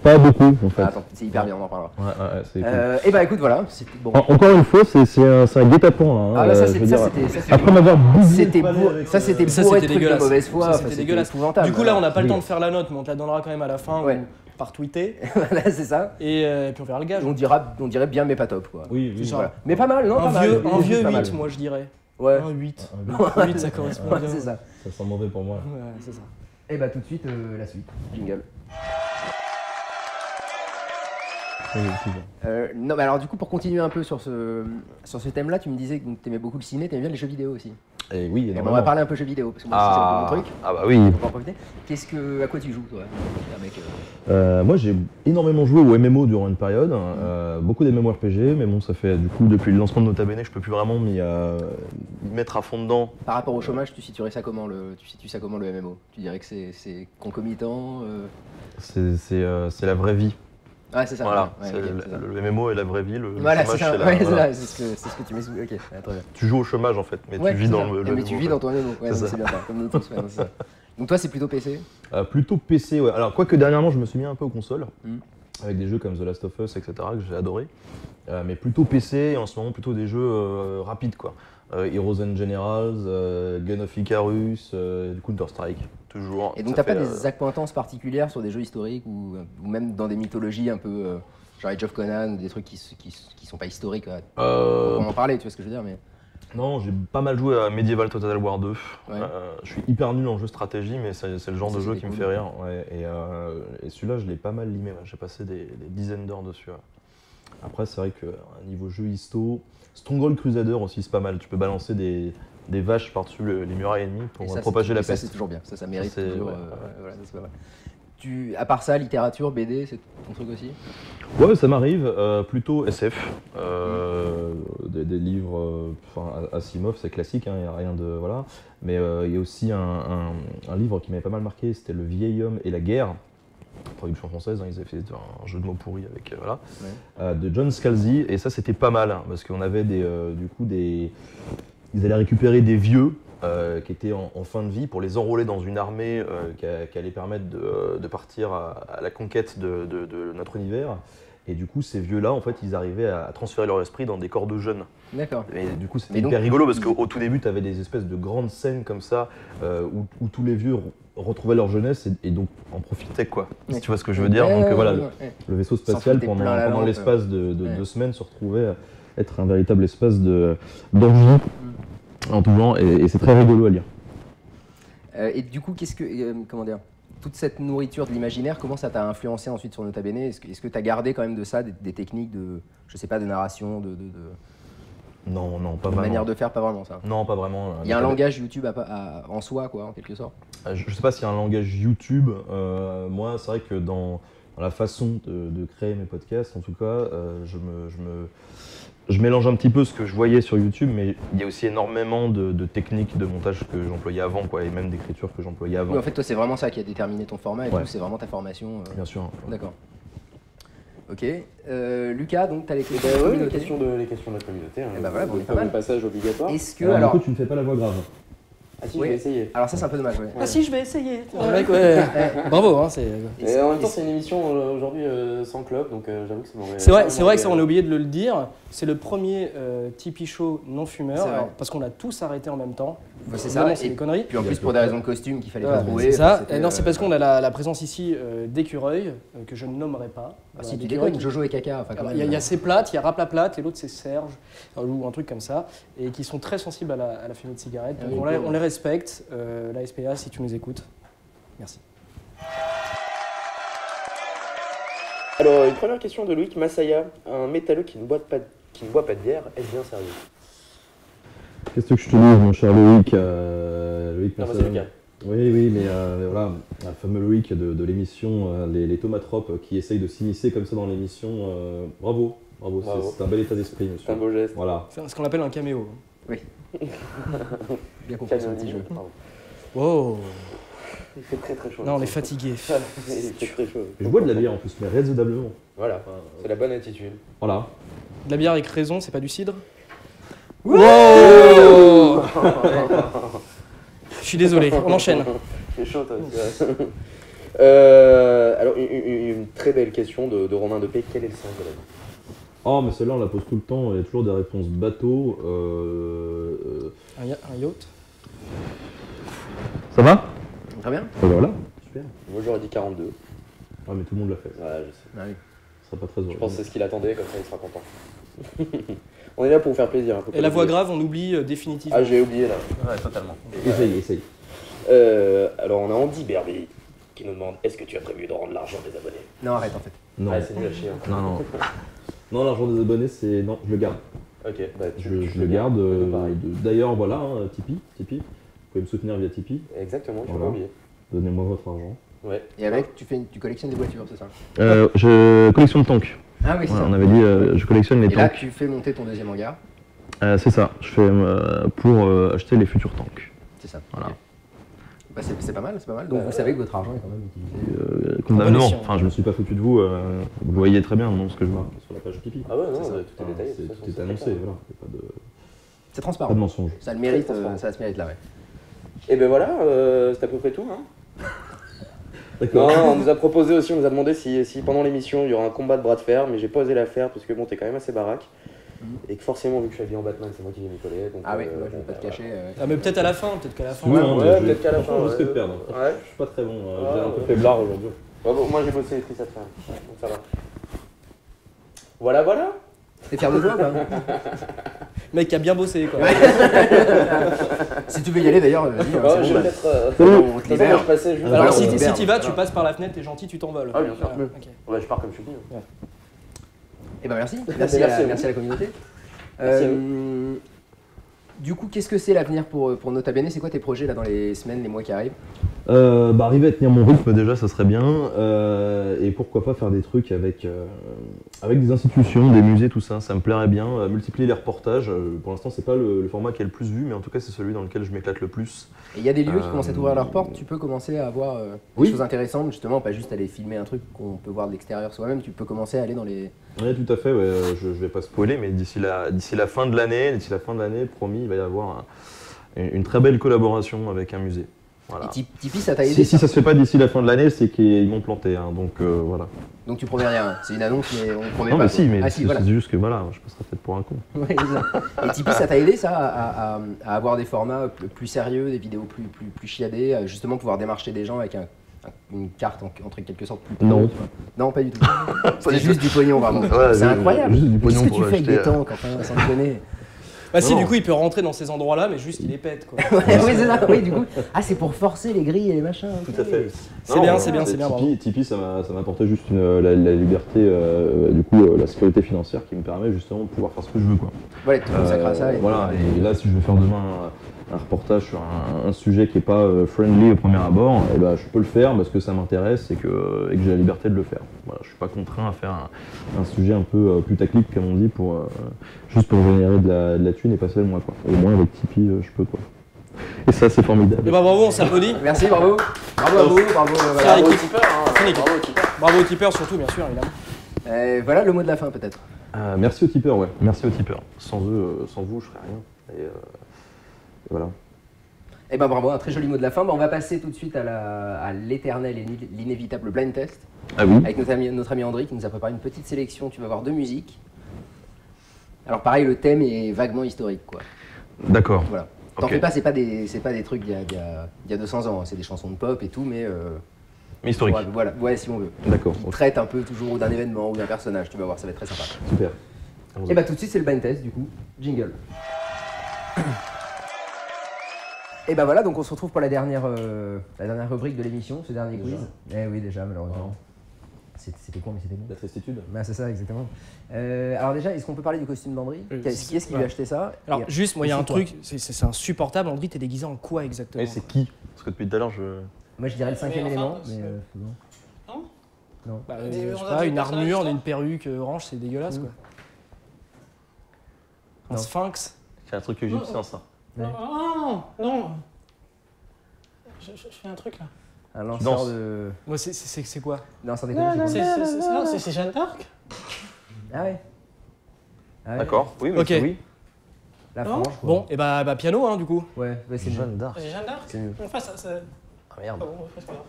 Pas beaucoup, en fait. Ah, attends, c'est hyper bien, on en parlera. Ouais, c'est cool. Et bah écoute, voilà. Bon. Encore une fois, c'est un guet-apens là. Ah là, ça je veux c'était. dire, Après m'avoir bousillé C'était le palais avec ça, c'était Ça, bourré de c'était trucs de dégueulasse. mauvaise foi. Ça, Enfin, c'était c'était dégueulasse. épouvantable. Du coup, là, on n'a pas le temps de Oui. faire la note, mais on te la donnera quand même à la fin Ouais. ou par tweeter. Voilà, c'est ça. Et puis on verra le gage. On dirait bien, mais pas top, quoi. Oui, C'est ça. Voilà. Mais pas mal, non? Pas mal. Un vieux Pas mal. 8, moi je dirais. Ouais. Un 8. Un 8, ça correspond Ouais, bien. c'est ça. Ça sent mauvais pour moi. Ouais, c'est ça. Et bah tout de suite, la suite. Jingle. Non, mais alors du coup, pour continuer un peu sur ce thème-là, tu me disais que tu aimais beaucoup le ciné, tu aimais bien les jeux vidéo aussi. Et oui, Et ben, on énormément. va parler un peu jeux vidéo, parce que moi aussi, c'est un peu mon truc. Ah bah oui. On va en profiter. À quoi tu joues, toi? Un mec, Moi j'ai énormément joué au MMO durant une période, beaucoup des MMORPG, mais bon ça fait du coup depuis le lancement de Nota Bene je peux plus vraiment m'y mettre à fond dedans. Par rapport au chômage, tu situes ça comment le MMO? Tu dirais que c'est concomitant C'est la vraie vie. Ah, c'est ça. Voilà, ouais, c'est ok, c'est ça. le MMO est la vraie vie, le Voilà, c'est chômage ça. c'est la... Ouais, voilà. c'est ce que tu mets sous. Ok, ouais, très bien. Tu joues au chômage en fait, mais Ouais, tu vis c'est dans ça. le Mais tu MMO, vis en dans ton MMO. Ouais, C'est donc ça. c'est bien ça. Comme nous tous, ouais, donc c'est ça. Donc toi, c'est plutôt PC? Plutôt PC, ouais. Alors, quoique dernièrement, je me suis mis un peu aux consoles, Mm. avec des jeux comme The Last of Us, etc., que j'ai adoré. Mais plutôt PC, et en ce moment, plutôt des jeux rapides, quoi. Heroes and Generals, Gun of Icarus, Counter-Strike, toujours. Et donc Ça t'as pas fait, des acquaintances particulières sur des jeux historiques ou même dans des mythologies un peu Genre Age of Conan ou des trucs qui sont pas historiques. On peut en parler, tu vois ce que je veux dire, mais... Non, j'ai pas mal joué à Medieval Total War 2. Ouais. Je suis hyper nul en jeu stratégie, mais c'est le genre Ça, de jeu c'était qui me cool. fait rire. Ouais, et celui-là, je l'ai pas mal limé. Ouais. J'ai passé des dizaines d'heures dessus. Ouais. Après, c'est vrai qu'à niveau jeu histo, Stronghold Crusader aussi, c'est pas mal. Tu peux balancer des vaches par-dessus les murailles ennemies pour Et ça, propager la ça, peste. c'est toujours bien. Ça mérite Ça, c'est- toujours. ouais, Voilà, ça, c'est pas mal. À part ça, littérature, BD, c'est ton truc aussi? Ouais, ça m'arrive. Plutôt SF. Des livres. Asimov, c'est classique, il n'y a rien de. Voilà. Mais il y a aussi un livre qui m'avait pas mal marqué, c'était Le vieil homme et la guerre. Traduction française, ils avaient fait un jeu de mots pourri avec. De John Scalzi. Et ça, c'était pas mal, parce qu'on avait ils allaient récupérer des vieux. Qui étaient en fin de vie pour les enrôler dans une armée qui allait permettre de partir à la conquête de notre univers. Et du coup, ces vieux-là, en fait, ils arrivaient à transférer leur esprit dans des corps de jeunes. D'accord. Et du coup, c'était Mais donc, hyper rigolo parce qu'au tout début, tu avais des espèces de grandes scènes comme ça où tous les vieux retrouvaient leur jeunesse et donc en profitaient, quoi. Ouais. Si tu vois ce que je veux dire. Donc voilà, ouais. le vaisseau S'en spatial, foutait plein la pendant lampe. l'espace de Ouais. 2 semaines, se retrouvait à être un véritable espace d'orgie en tout genre. Et c'est très rigolo à lire. Et du coup, comment dire, toute cette nourriture de l'imaginaire, comment ça t'a influencé ensuite sur Nota Bene? Est-ce que tu as gardé quand même de ça des techniques je sais pas, de narration, Non, pas de vraiment. manière de faire, pas vraiment ça? Non, pas vraiment. Il y a un langage YouTube en soi, quoi, en quelque sorte. Je sais pas s'il y a un langage YouTube. Moi, c'est vrai que dans la façon de créer mes podcasts, en tout cas, je mélange un petit peu ce que je voyais sur YouTube, mais il y a aussi énormément de techniques de montage que j'employais avant, quoi, et même d'écriture que j'employais avant. Oui, en fait, toi, c'est vraiment ça qui a déterminé ton format et Ouais. tout, c'est vraiment ta formation. Bien sûr. D'accord. Ok. Lucas, donc, tu as les questions Ben de ouais, les communauté. questions de la communauté. Eh ben voilà, bon, on est le pas mal. passage obligatoire. Est-ce que, Alors, alors, du coup, tu ne fais pas la voix grave. Ah si, Oui. je vais essayer. alors ça, c'est un peu dommage, ouais. Ah si, je vais essayer. Le mec, ouais. Bravo, hein, c'est... Et en même temps, c'est une émission aujourd'hui sans club, donc j'avoue que ça m'aurait. C'est vrai que ça, on a oublié de le dire. C'est le premier Tipeee Show non fumeur, C'est vrai. alors, parce qu'on a tous arrêté en même temps. Ouais, c'est Évidemment, ça. c'est Et des conneries. puis en plus, pour des raisons de costume qu'il fallait Ouais, pas trouver. c'est ça. enfin, c'était, Non, c'est parce qu'on a la présence ici d'écureuils, que je ne nommerai pas. Ah, si tu D'écureuils déconnes, Jojo et Caca. Enfin, quand même. Il y a C'est Plate, il y a Raplaplate et l'autre c'est Serge, ou un truc comme ça, et qui sont très sensibles à la fumée de cigarette. Ah Donc oui, on les respecte. La SPA, si tu nous écoutes, merci. Alors, une première question de Loïc Massaya. Un métalleux qui ne boit pas de bière, est-ce bien sérieux? Qu'est-ce que je te dis, mon cher Loïc Loïc Non, moi, Massala. c'est Lucas. Oui, mais voilà, le fameux Loïc de l'émission les Tomatropes qui essaye de s'immiscer comme ça dans l'émission. Bravo. Bravo. C'est un bel état d'esprit, monsieur. C'est un beau geste. Voilà. C'est ce qu'on appelle un caméo. Bien compris, c'est un petit jeu. Pardon. Wow. Il fait très très chaud. Non, on est fatigué. Il fait très chaud. Je bois de la bière en plus, mais raisonnablement. Voilà, c'est la bonne attitude. Voilà. De la bière avec raison, c'est pas du cidre. Wow. Je suis désolé, on enchaîne. C'est chaud, toi. Alors, une très belle question de Romain Depay. Quel est le sens de la vie? Oh, mais celle-là, on la pose tout le temps, il y a toujours des réponses bateau. Un yacht. Ça va? Très bien. Voilà. Super. Moi, j'aurais dit 42. Ah, mais tout le monde l'a fait. Ouais, je sais. Ah oui. Ça sera pas très heureux. Je pense que c'est ce qu'il attendait, comme ça il sera content. On est là pour vous faire plaisir. Hein, faut Et pas la voix l'oublier. grave, on oublie définitivement. Ah, j'ai oublié là. Ouais, totalement. Essaye. Alors, on a Andy Berby qui nous demande est-ce que tu as prévu de rendre l'argent des abonnés? Non, arrête en fait. Non. Ah, c'est nul à chier. Hein. Non. Non, l'argent des abonnés, c'est. Non, je le garde. Ok, bah, Je tu le fais garde. bien. Pareil. D'ailleurs, voilà, hein, Tipeee. Vous pouvez me soutenir via Tipeee. Exactement, je Voilà. l'ai oublié. Donnez-moi votre argent. Ouais. Et avec, tu collectionnes des voitures, c'est ça? Je collectionne tanks. Ah oui, c'est Ouais, ça. on avait dit, je collectionne les Et là, tanks. tu fais monter ton deuxième hangar. C'est ça. Je fais pour acheter les futurs tanks. C'est ça. Voilà. Ok. Bah, c'est pas mal, c'est pas mal. Donc vous savez que votre argent est quand même utilisé. Convenablement. escient. Enfin, je me suis pas foutu de vous. Vous voyez très bien non, ce que je marque sur la page Tipeee. Ah ouais, non, C'est ça. tout est détaillé. de toute façon, Tout est c'est annoncé. très clair. Voilà. Y a pas de C'est Pas transparent. de mensonge. Ça a le mérite, Très transparent. ça a ce mérite là, ouais. Et ben voilà, c'est à peu près tout. Hein. D'accord. Non, on nous a proposé aussi, on nous a demandé si pendant l'émission il y aura un combat de bras de fer, mais j'ai pas osé la faire parce que bon, t'es quand même assez baraque. Et que forcément, vu que je suis habillé en Batman, c'est moi qui l'ai mis collé. Donc, Ah oui, moi je vais pas te cacher. Ah, mais peut-être à la fin, peut-être qu'à la fin. Oui, hein, ouais, mais je- peut-être qu'à la fin, franchement, je risque ouais. de perdre. Ouais. Je suis pas très bon. Ah, J'ai un peu ouais. faiblard aujourd'hui. Bon, moi j'ai bossé les triceps, donc ça va. Voilà, voilà. T'es fier de toi, quoi. Mec qui a bien bossé, quoi. Si tu veux y aller, d'ailleurs, vas-y. Bah, c'est je bon, vais bah. peut-être. On te De toute façon, libère. moi, je passais juste. Alors, on si libère, tu vas, tu voilà. passes par la fenêtre, t'es gentil, tu t'envoles. Ah, bien sûr. Voilà, ok. Ouais, je pars comme je suis dit. Eh ben merci. Merci à vous. Merci à la communauté. Merci à Du coup, qu'est-ce que c'est l'avenir pour Nota Bene? C'est quoi tes projets là dans les semaines, les mois qui arrivent? Arriver à tenir mon rythme déjà, ça serait bien. Et pourquoi pas faire des trucs avec des institutions, des musées, tout ça. Ça me plairait bien. Multiplier les reportages. Pour l'instant, c'est pas le format qui est le plus vu, mais en tout cas, c'est celui dans lequel je m'éclate le plus. Et il y a des lieux qui commencent à t'ouvrir leurs portes. Tu peux commencer à avoir des Oui. choses intéressantes, justement, pas juste aller filmer un truc qu'on peut voir de l'extérieur soi-même. Tu peux commencer à aller dans les. Oui, tout à fait. Ouais. Je vais pas spoiler, mais d'ici la fin de l'année, promis, il va y avoir une très belle collaboration avec un musée. Voilà. Et Tipeee, ça t'a aidé Si ça se fait pas d'ici la fin de l'année, c'est qu'ils m'ont planté. Hein, donc voilà. Donc tu promets rien. C'est une annonce, mais on promet Non, pas. mais si, mais Ah, c'est voilà. juste que voilà, je passerai peut-être pour un con. Ouais, c'est ça. Et Tipeee, ça t'a aidé ça à avoir des formats plus sérieux, des vidéos plus chiadées, justement pouvoir démarcher des gens avec une carte en quelque sorte plus pro, Non. tu vois. Non, pas du tout. C'est juste du pognon vraiment. Ouais, C'est incroyable. juste du pognon Qu'est-ce que pour tu fais avec acheter, des tanks, enfin, sans déconner? Bah si, Non. du coup, il peut rentrer dans ces endroits-là, mais juste il les pète, quoi. Ouais, oui, c'est ça. Oui, du coup. Ah, c'est pour forcer les grilles et les machins. ok. Tout à fait. C'est Non, bien, c'est bien, c'est bien, bravo. Tipeee, ça m'a apporté juste la liberté, la sécurité financière qui me permet justement de pouvoir faire ce que je veux. Quoi. Voilà, tu te consacres à ça. Voilà, et là, si je veux faire demain un reportage sur un sujet qui n'est pas friendly au premier abord, eh ben, je peux le faire parce que ça m'intéresse et que j'ai la liberté de le faire. Voilà, je ne suis pas contraint à faire un sujet un peu putaclic, comme on dit, juste pour générer de la thune et passer le mois. Quoi. Au moins, avec Tipeee, je peux. Quoi. Et ça, c'est formidable. Et bah bravo, on s'applaudit. Merci, bravo. Bravo à vous, bravo. Fier Voilà. équipe. Fier équipe. Bravo aux tipeurs surtout, bien sûr, évidemment. Voilà le mot de la fin peut-être. Merci aux tipeurs, ouais. Merci aux tipeurs. Sans eux, sans vous, je ferais rien. Et voilà. Eh ben bravo, un très joli mot de la fin. On va passer tout de suite à l'éternel et l'inévitable blind test. Ah oui. Avec notre ami André qui nous a préparé une petite sélection, tu vas voir, de musique. Alors pareil, le thème est vaguement historique, quoi. D'accord. Voilà. T'en Ok. fais pas, c'est pas des trucs d'il y a 200 ans, hein. C'est des chansons de pop et tout, mais... Mais historique. Voilà, ouais, si on veut. D'accord. On traite un peu toujours d'un événement ou d'un personnage, tu vas voir, ça va être très sympa. Super. Et bah tout de suite, c'est le blind test, du coup. Jingle. Et bah voilà, donc on se retrouve pour la dernière rubrique de l'émission, ce dernier quiz. Eh oui, déjà, malheureusement. C'était con, mais c'était bon. La tristitude. Bah, c'est ça, exactement. Alors déjà, est-ce qu'on peut parler du costume d'André? Qui est-ce qui lui a acheté ça? Alors Et- juste, moi il y a et un c'est quoi? truc, c'est insupportable. André, t'es déguisé en quoi exactement? Et c'est qui? Parce que depuis tout à l'heure, Moi je dirais le cinquième Mais enfin, élément, c'est- mais bon. Non. Bah, Mais je on sais a pas, des une personnages, armure, ça une perruque orange, c'est dégueulasse quoi. Un Non. sphinx. c'est un truc égyptien, ça. Ouais. Non, non. Je fais un truc là. Un lanceur danses. de... Moi c'est quoi? Non, sans Non, déconner, non, c'est quoi? c'est Jeanne d'Arc. Ah ouais. Ah ouais. D'accord. Oui, mais Ok. oui. La Non. frange, quoi. Bon, et bah piano hein du coup. Ouais, c'est mieux. Jeanne d'Arc. C'est Jeanne d'Arc. C'est mieux. Enfin, ça. Ah merde. Ah bon, c'est pas grave.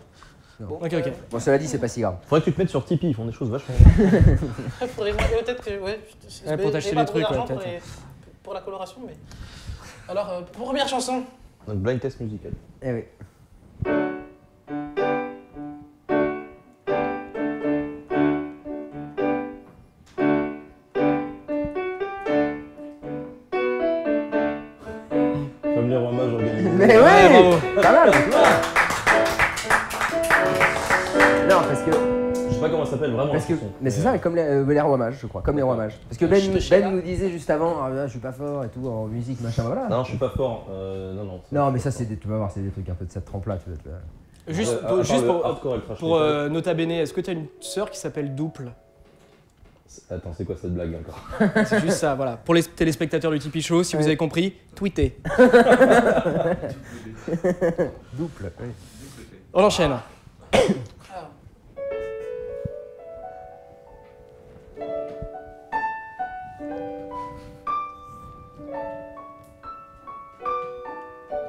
Non. Ok, ok. Bon, cela dit, c'est pas si grave. Faudrait que tu te mettes sur Tipeee, ils font des choses vachement. Après, faudrait peut-être que. Ouais, pour t'acheter j'ai pas des trucs, d'argent ouais, pour, peut-être. pour la coloration, mais. Alors, première chanson. Donc blind test musical. Eh oui. Comme les rois mages organisés. Mais Ouais, ouais, bravo. pas mal, tu vois. Non, parce que... Je sais pas comment ça s'appelle vraiment. Parce que, la chanson. mais c'est ça, comme les rois mages, je crois, comme les rois mages. Parce que Ben nous disait juste avant, ah, là, je suis pas fort et tout, en musique, machin, voilà. Non, je suis pas fort. Non. Non, mais ça, tu vas voir, c'est des trucs un peu de cette trempe-là, tu vas être là. Juste, À part juste le pour, hardcore et le thrash pour metal. Nota Bene, est-ce que t'as une sœur qui s'appelle Douple? Attends, c'est quoi cette blague encore? C'est juste ça, voilà. Pour les téléspectateurs du Tipeee Show, si vous avez compris, tweetez. Double, oui. On enchaîne. Ah.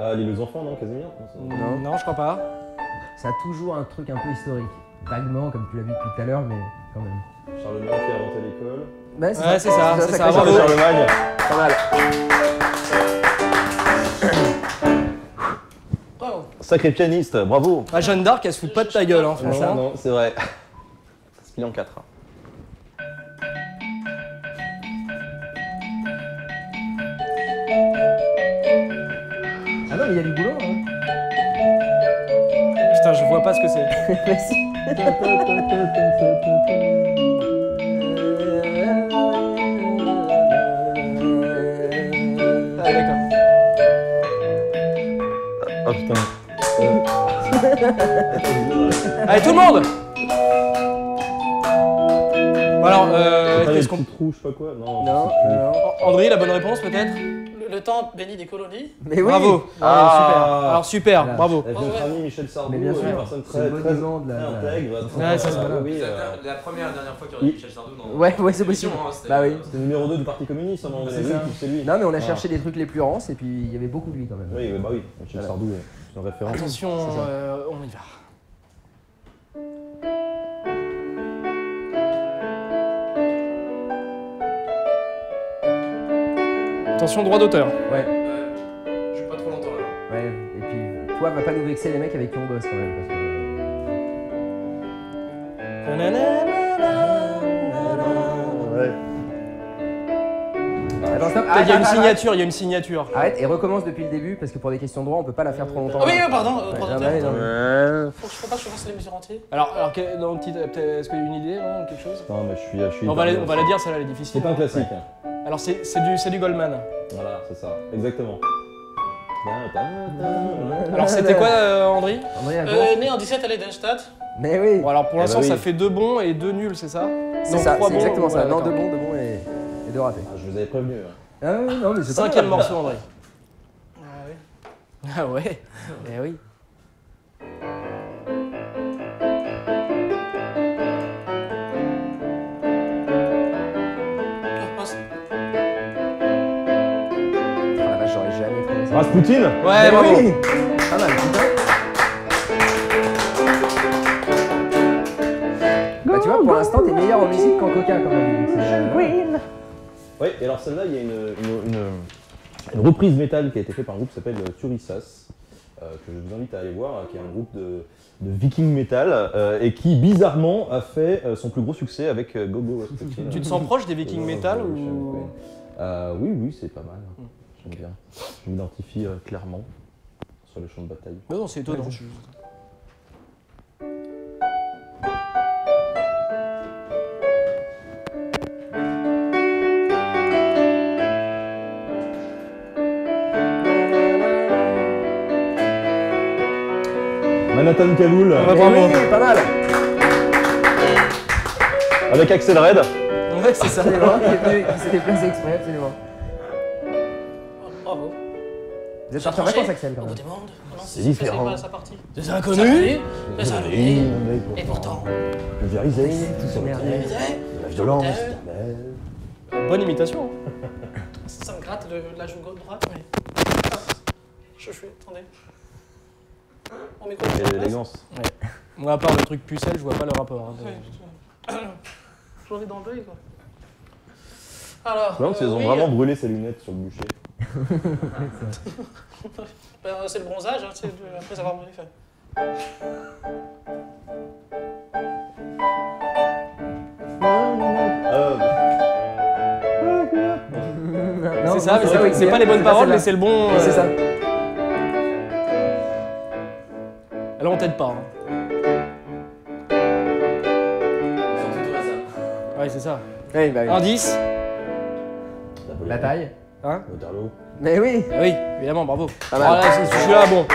Ah, l'île aux enfants, non, Casimir? Non. Non, je crois pas. Ça a toujours un truc un peu historique. Vaguement, comme tu l'as vu depuis tout à l'heure, mais quand même. Charlemagne qui a inventé l'école. Bah, Ouais, c'est ça, c'est ça, crée bravo. Charlemagne. Pas mal. Bravo. Sacré pianiste, bravo. Ah, Jeanne d'Arc, elle se fout pas de ta gueule, hein, Non, franchement. non, c'est vrai. Ça se plie en 4. mais il y a du boulot. Hein. Putain, je vois pas ce que c'est. Merci. Ah, d'accord. Ah putain. Allez, tout le monde. Bon, alors, qu'est-ce qu'on... trou, je sais pas quoi. Non. Non. André, la bonne réponse peut-être? Le temps béni des colonies. Mais oui. Bravo. Ah. Alors super, Voilà. bravo. Avec notre ami Michel Sardou, Mais bien sûr, une personne c'est le bon exemple de la- intègre. Ouais, c'est ça. Oui, La première et dernière fois qu'il y aurait Michel Sardou dans Ouais, c'est possible. Bah oui. c'était le numéro 2 du Parti communiste, on C'est ça. c'est lui. Non, mais on a Voilà. cherché des trucs les plus rances et puis il y avait beaucoup de lui quand même. Oui, bah oui, Michel Voilà. Sardou, c'est une référence. Attention, C'est ça. on y va. Attention, droit d'auteur. Ouais, Je suis pas trop longtemps là. ouais. Et puis, toi, va pas nous vexer les mecs avec qui on bosse quand même. Parce Ouais. que... Attends, stop. Il y a une Arrête. signature, il y a une signature. Arrête et recommence depuis le début parce que pour des questions de droit, on peut pas la faire trop longtemps. Ah oui, pardon. Ouais, pardon, non, mais non, mais- Faut pas que je fasse les mesures entières. Alors non, est-ce qu'il y a une idée, non, quelque chose? Non, mais je suis. On va la dire, celle-là, elle est difficile. C'est pas un classique. Alors c'est du Goldman. Voilà, c'est ça, exactement. Alors c'était quoi, André? André, la réponse Né en 17 à l'Edenstadt. Mais oui. Bon alors pour Eh l'instant bah oui. ça fait 2 bons et 2 nuls, c'est ça? C'est Non, ça, 3 c'est bons, exactement ça. voilà, Non, d'accord. deux bons et deux ratés. Ah, je vous avais prévenu. Ah oui, non, mais c'est pas 5e grave. morceau, André. Ah oui. Ah ouais. Eh oui. Ah la vache, j'aurais jamais trouvé ça. Rasputin. Ouais, bravo. oui. Pas mal, putain. Bah tu vois, pour l'instant, t'es meilleur en musique qu'en coca quand même. Donc, Oui, et alors celle-là, il y a une reprise métal qui a été faite par un groupe qui s'appelle Turissas, que je vous invite à aller voir, qui est un groupe de viking metal, et qui bizarrement a fait son plus gros succès avec Gogo Rasputin. Tu te sens proche des Vikings Metal ou... Oui, oui, c'est pas mal. J'aime bien. Je m'identifie clairement sur le champ de bataille. Non, c'est étonnant. Manhattan Kaboul, Ouais, bravo. Oui, pas mal. avec Axel Red. Ouais, c'est ça. Absolument, qui s'est déplacé exprès, absolument. Bravo. Vous êtes parti en vacances, Axel, quand Au bout même. des mondes. C'est différent. Pas sa partie. Des Ça inconnus. arrive, mais ça arrive. Et pourtant, Pulvérisé, tout se merde. la violence, Bonne imitation. ça me gratte la joue gauche droite, mais. Je suis. Attendez. Mon micro. et l'élégance. Moi, à part le truc pucelle, je vois pas le rapport. Hein. Ouais, j'en ai dans l'œil, quoi. Alors. Non, ils ont oui, vraiment brûlé ses lunettes sur le bûcher. c'est le bronzage, hein, c'est après avoir brûlé. C'est ça, mais oui, c'est pas les bonnes paroles, mais c'est le bon. C'est ça. Là, on t'aide pas. Hein. Ouais, c'est ça. Oui, bah oui. Indice. La taille. Hein? Waterloo. Mais oui. Oui, évidemment, bravo. Pas mal. Ah, là, je suis là, bon.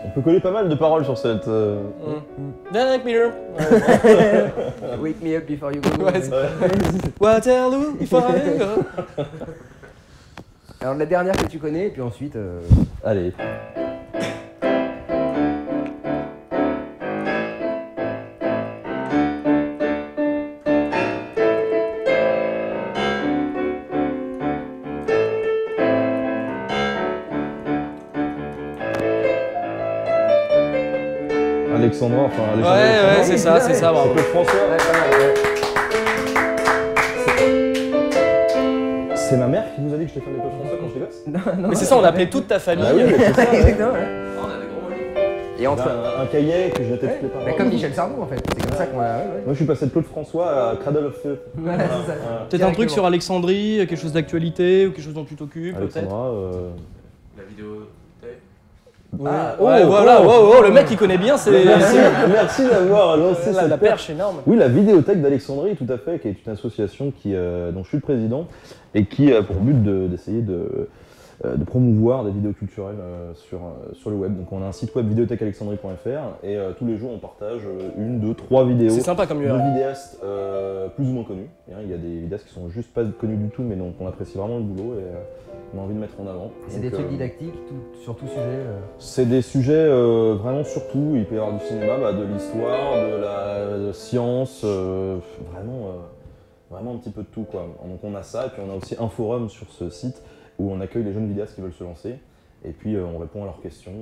On peut coller pas mal de paroles sur cette. Derek Miller. Wake me up before you go. Ouais, c'est- Waterloo, if I go. Alors la dernière que tu connais, et puis ensuite... Allez. Alexandra, enfin Alexandra. Ouais, c'est ça, bravo. C'est Claude François. Ouais, pas mal, ouais. C'est ma mère qui nous a dit que je t'ai fait des Claude François quand j'étais gosse. Non, non, Mais c'est ça, on appelait toute ta famille. Ah oui, mais c'est ça. Exactement, ouais. On a des gros mots. Et entre... un cahier que je notais toutes les paroles. Comme Michel Sardou en fait, c'est comme ça qu'on a... Moi je suis passé de Claude François à Cradle of Feu. Voilà, c'est ça. Peut-être un truc sur Alexandrie, quelque chose d'actualité ou quelque chose dont tu t'occupes peut-être. Alexandra, La vidéo. Ouais. Ah, Ouais, oh, voilà, oh, le mec il connaît bien, c'est Merci d'avoir lancé la cette perche énorme. Oui, la Vidéothèque d'Alexandrie, tout à fait, qui est une association dont je suis le président et qui a pour but d'essayer de promouvoir des vidéos culturelles sur le web. Donc on a un site web vidéothèquealexandrie.fr et tous les jours on partage 1, 2, 3 vidéos C'est sympa comme de URL. vidéastes plus ou moins connus. Il y a des vidéastes qui sont juste pas connus du tout mais dont on apprécie vraiment le boulot et on a envie de mettre en avant. C'est des trucs didactiques sur tout sujet C'est des sujets vraiment sur tout. Il peut y avoir du cinéma, de l'histoire, de la science, vraiment un petit peu de tout, quoi. Donc on a ça et puis on a aussi un forum sur ce site où on accueille les jeunes vidéastes qui veulent se lancer et puis on répond à leurs questions,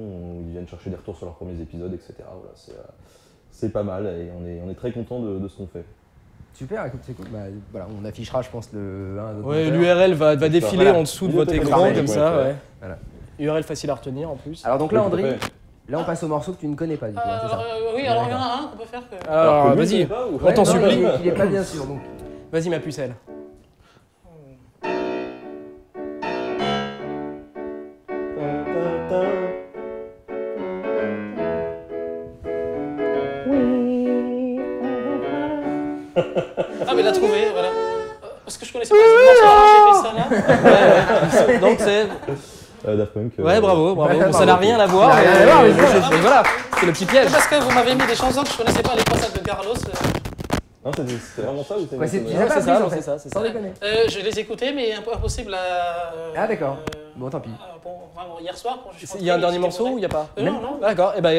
ils viennent chercher des retours sur leurs premiers épisodes, etc. Voilà, c'est pas mal et on est très content de ce qu'on fait. Super, écoute, c'est cool. Voilà, on affichera, je pense, le. Ouais, l'URL va défiler Voilà. en dessous de votre écran Parfait. comme ça. Ouais. Voilà. URL facile à retenir en plus. Alors donc là, André, là on passe au morceau que tu ne connais pas du coup, hein, c'est ça? Oui, alors il y en a un qu'on peut faire que... Alors que lui, vas-y, il est pas, ou- on t'en non, supplie. il est pas bien sûr, donc. Vas-y ma pucelle. Ah mais l'a trouvé, voilà. Parce que je connaissais pas ce morceau, alors j'ai fait ça là. Donc c'est... Daft Punk. Ouais, bravo. bravo. Ça n'a rien à voir. Ça n'a rien à voir, mais mais voilà, c'est le petit piège. Parce que vous m'avez mis des chansons que je connaissais pas, les passages de Carlos. Non, c'est vraiment ça ou c'est Ouais, c'est une tu connerie les as pas c'est apprises, ça, en fait, c'est ça, c'est sans ça. déconner. Je les écoutais, mais impossible à... Ah d'accord, bon tant pis. Vraiment, hier soir, quand je suis Il y a un dernier morceau ou il n'y a pas? Non, non. D'accord, et bah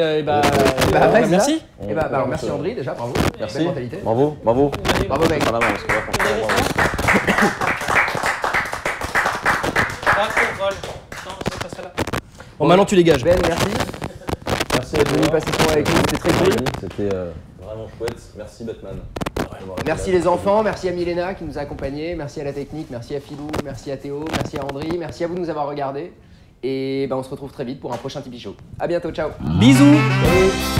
vas-y, merci. Et alors merci André déjà, bravo. Merci. Belle mentalité. Bravo. Bravo mec. Par la main, parce que là, franchement, Ah, vol. Non, c'est pas celle-là. Bon, maintenant tu dégages. Ben, merci. merci D'être venu passer ce moment avec nous, c'était très cool. C'était vraiment chouette. Merci Batman. Merci les enfants, merci à Milena qui nous a accompagnés, merci à la technique, merci à Philou, merci à Théo, merci à André, merci à vous de nous avoir regardés. Et on se retrouve très vite pour un prochain Tipeee Show. A bientôt, ciao. Bisous. Salut.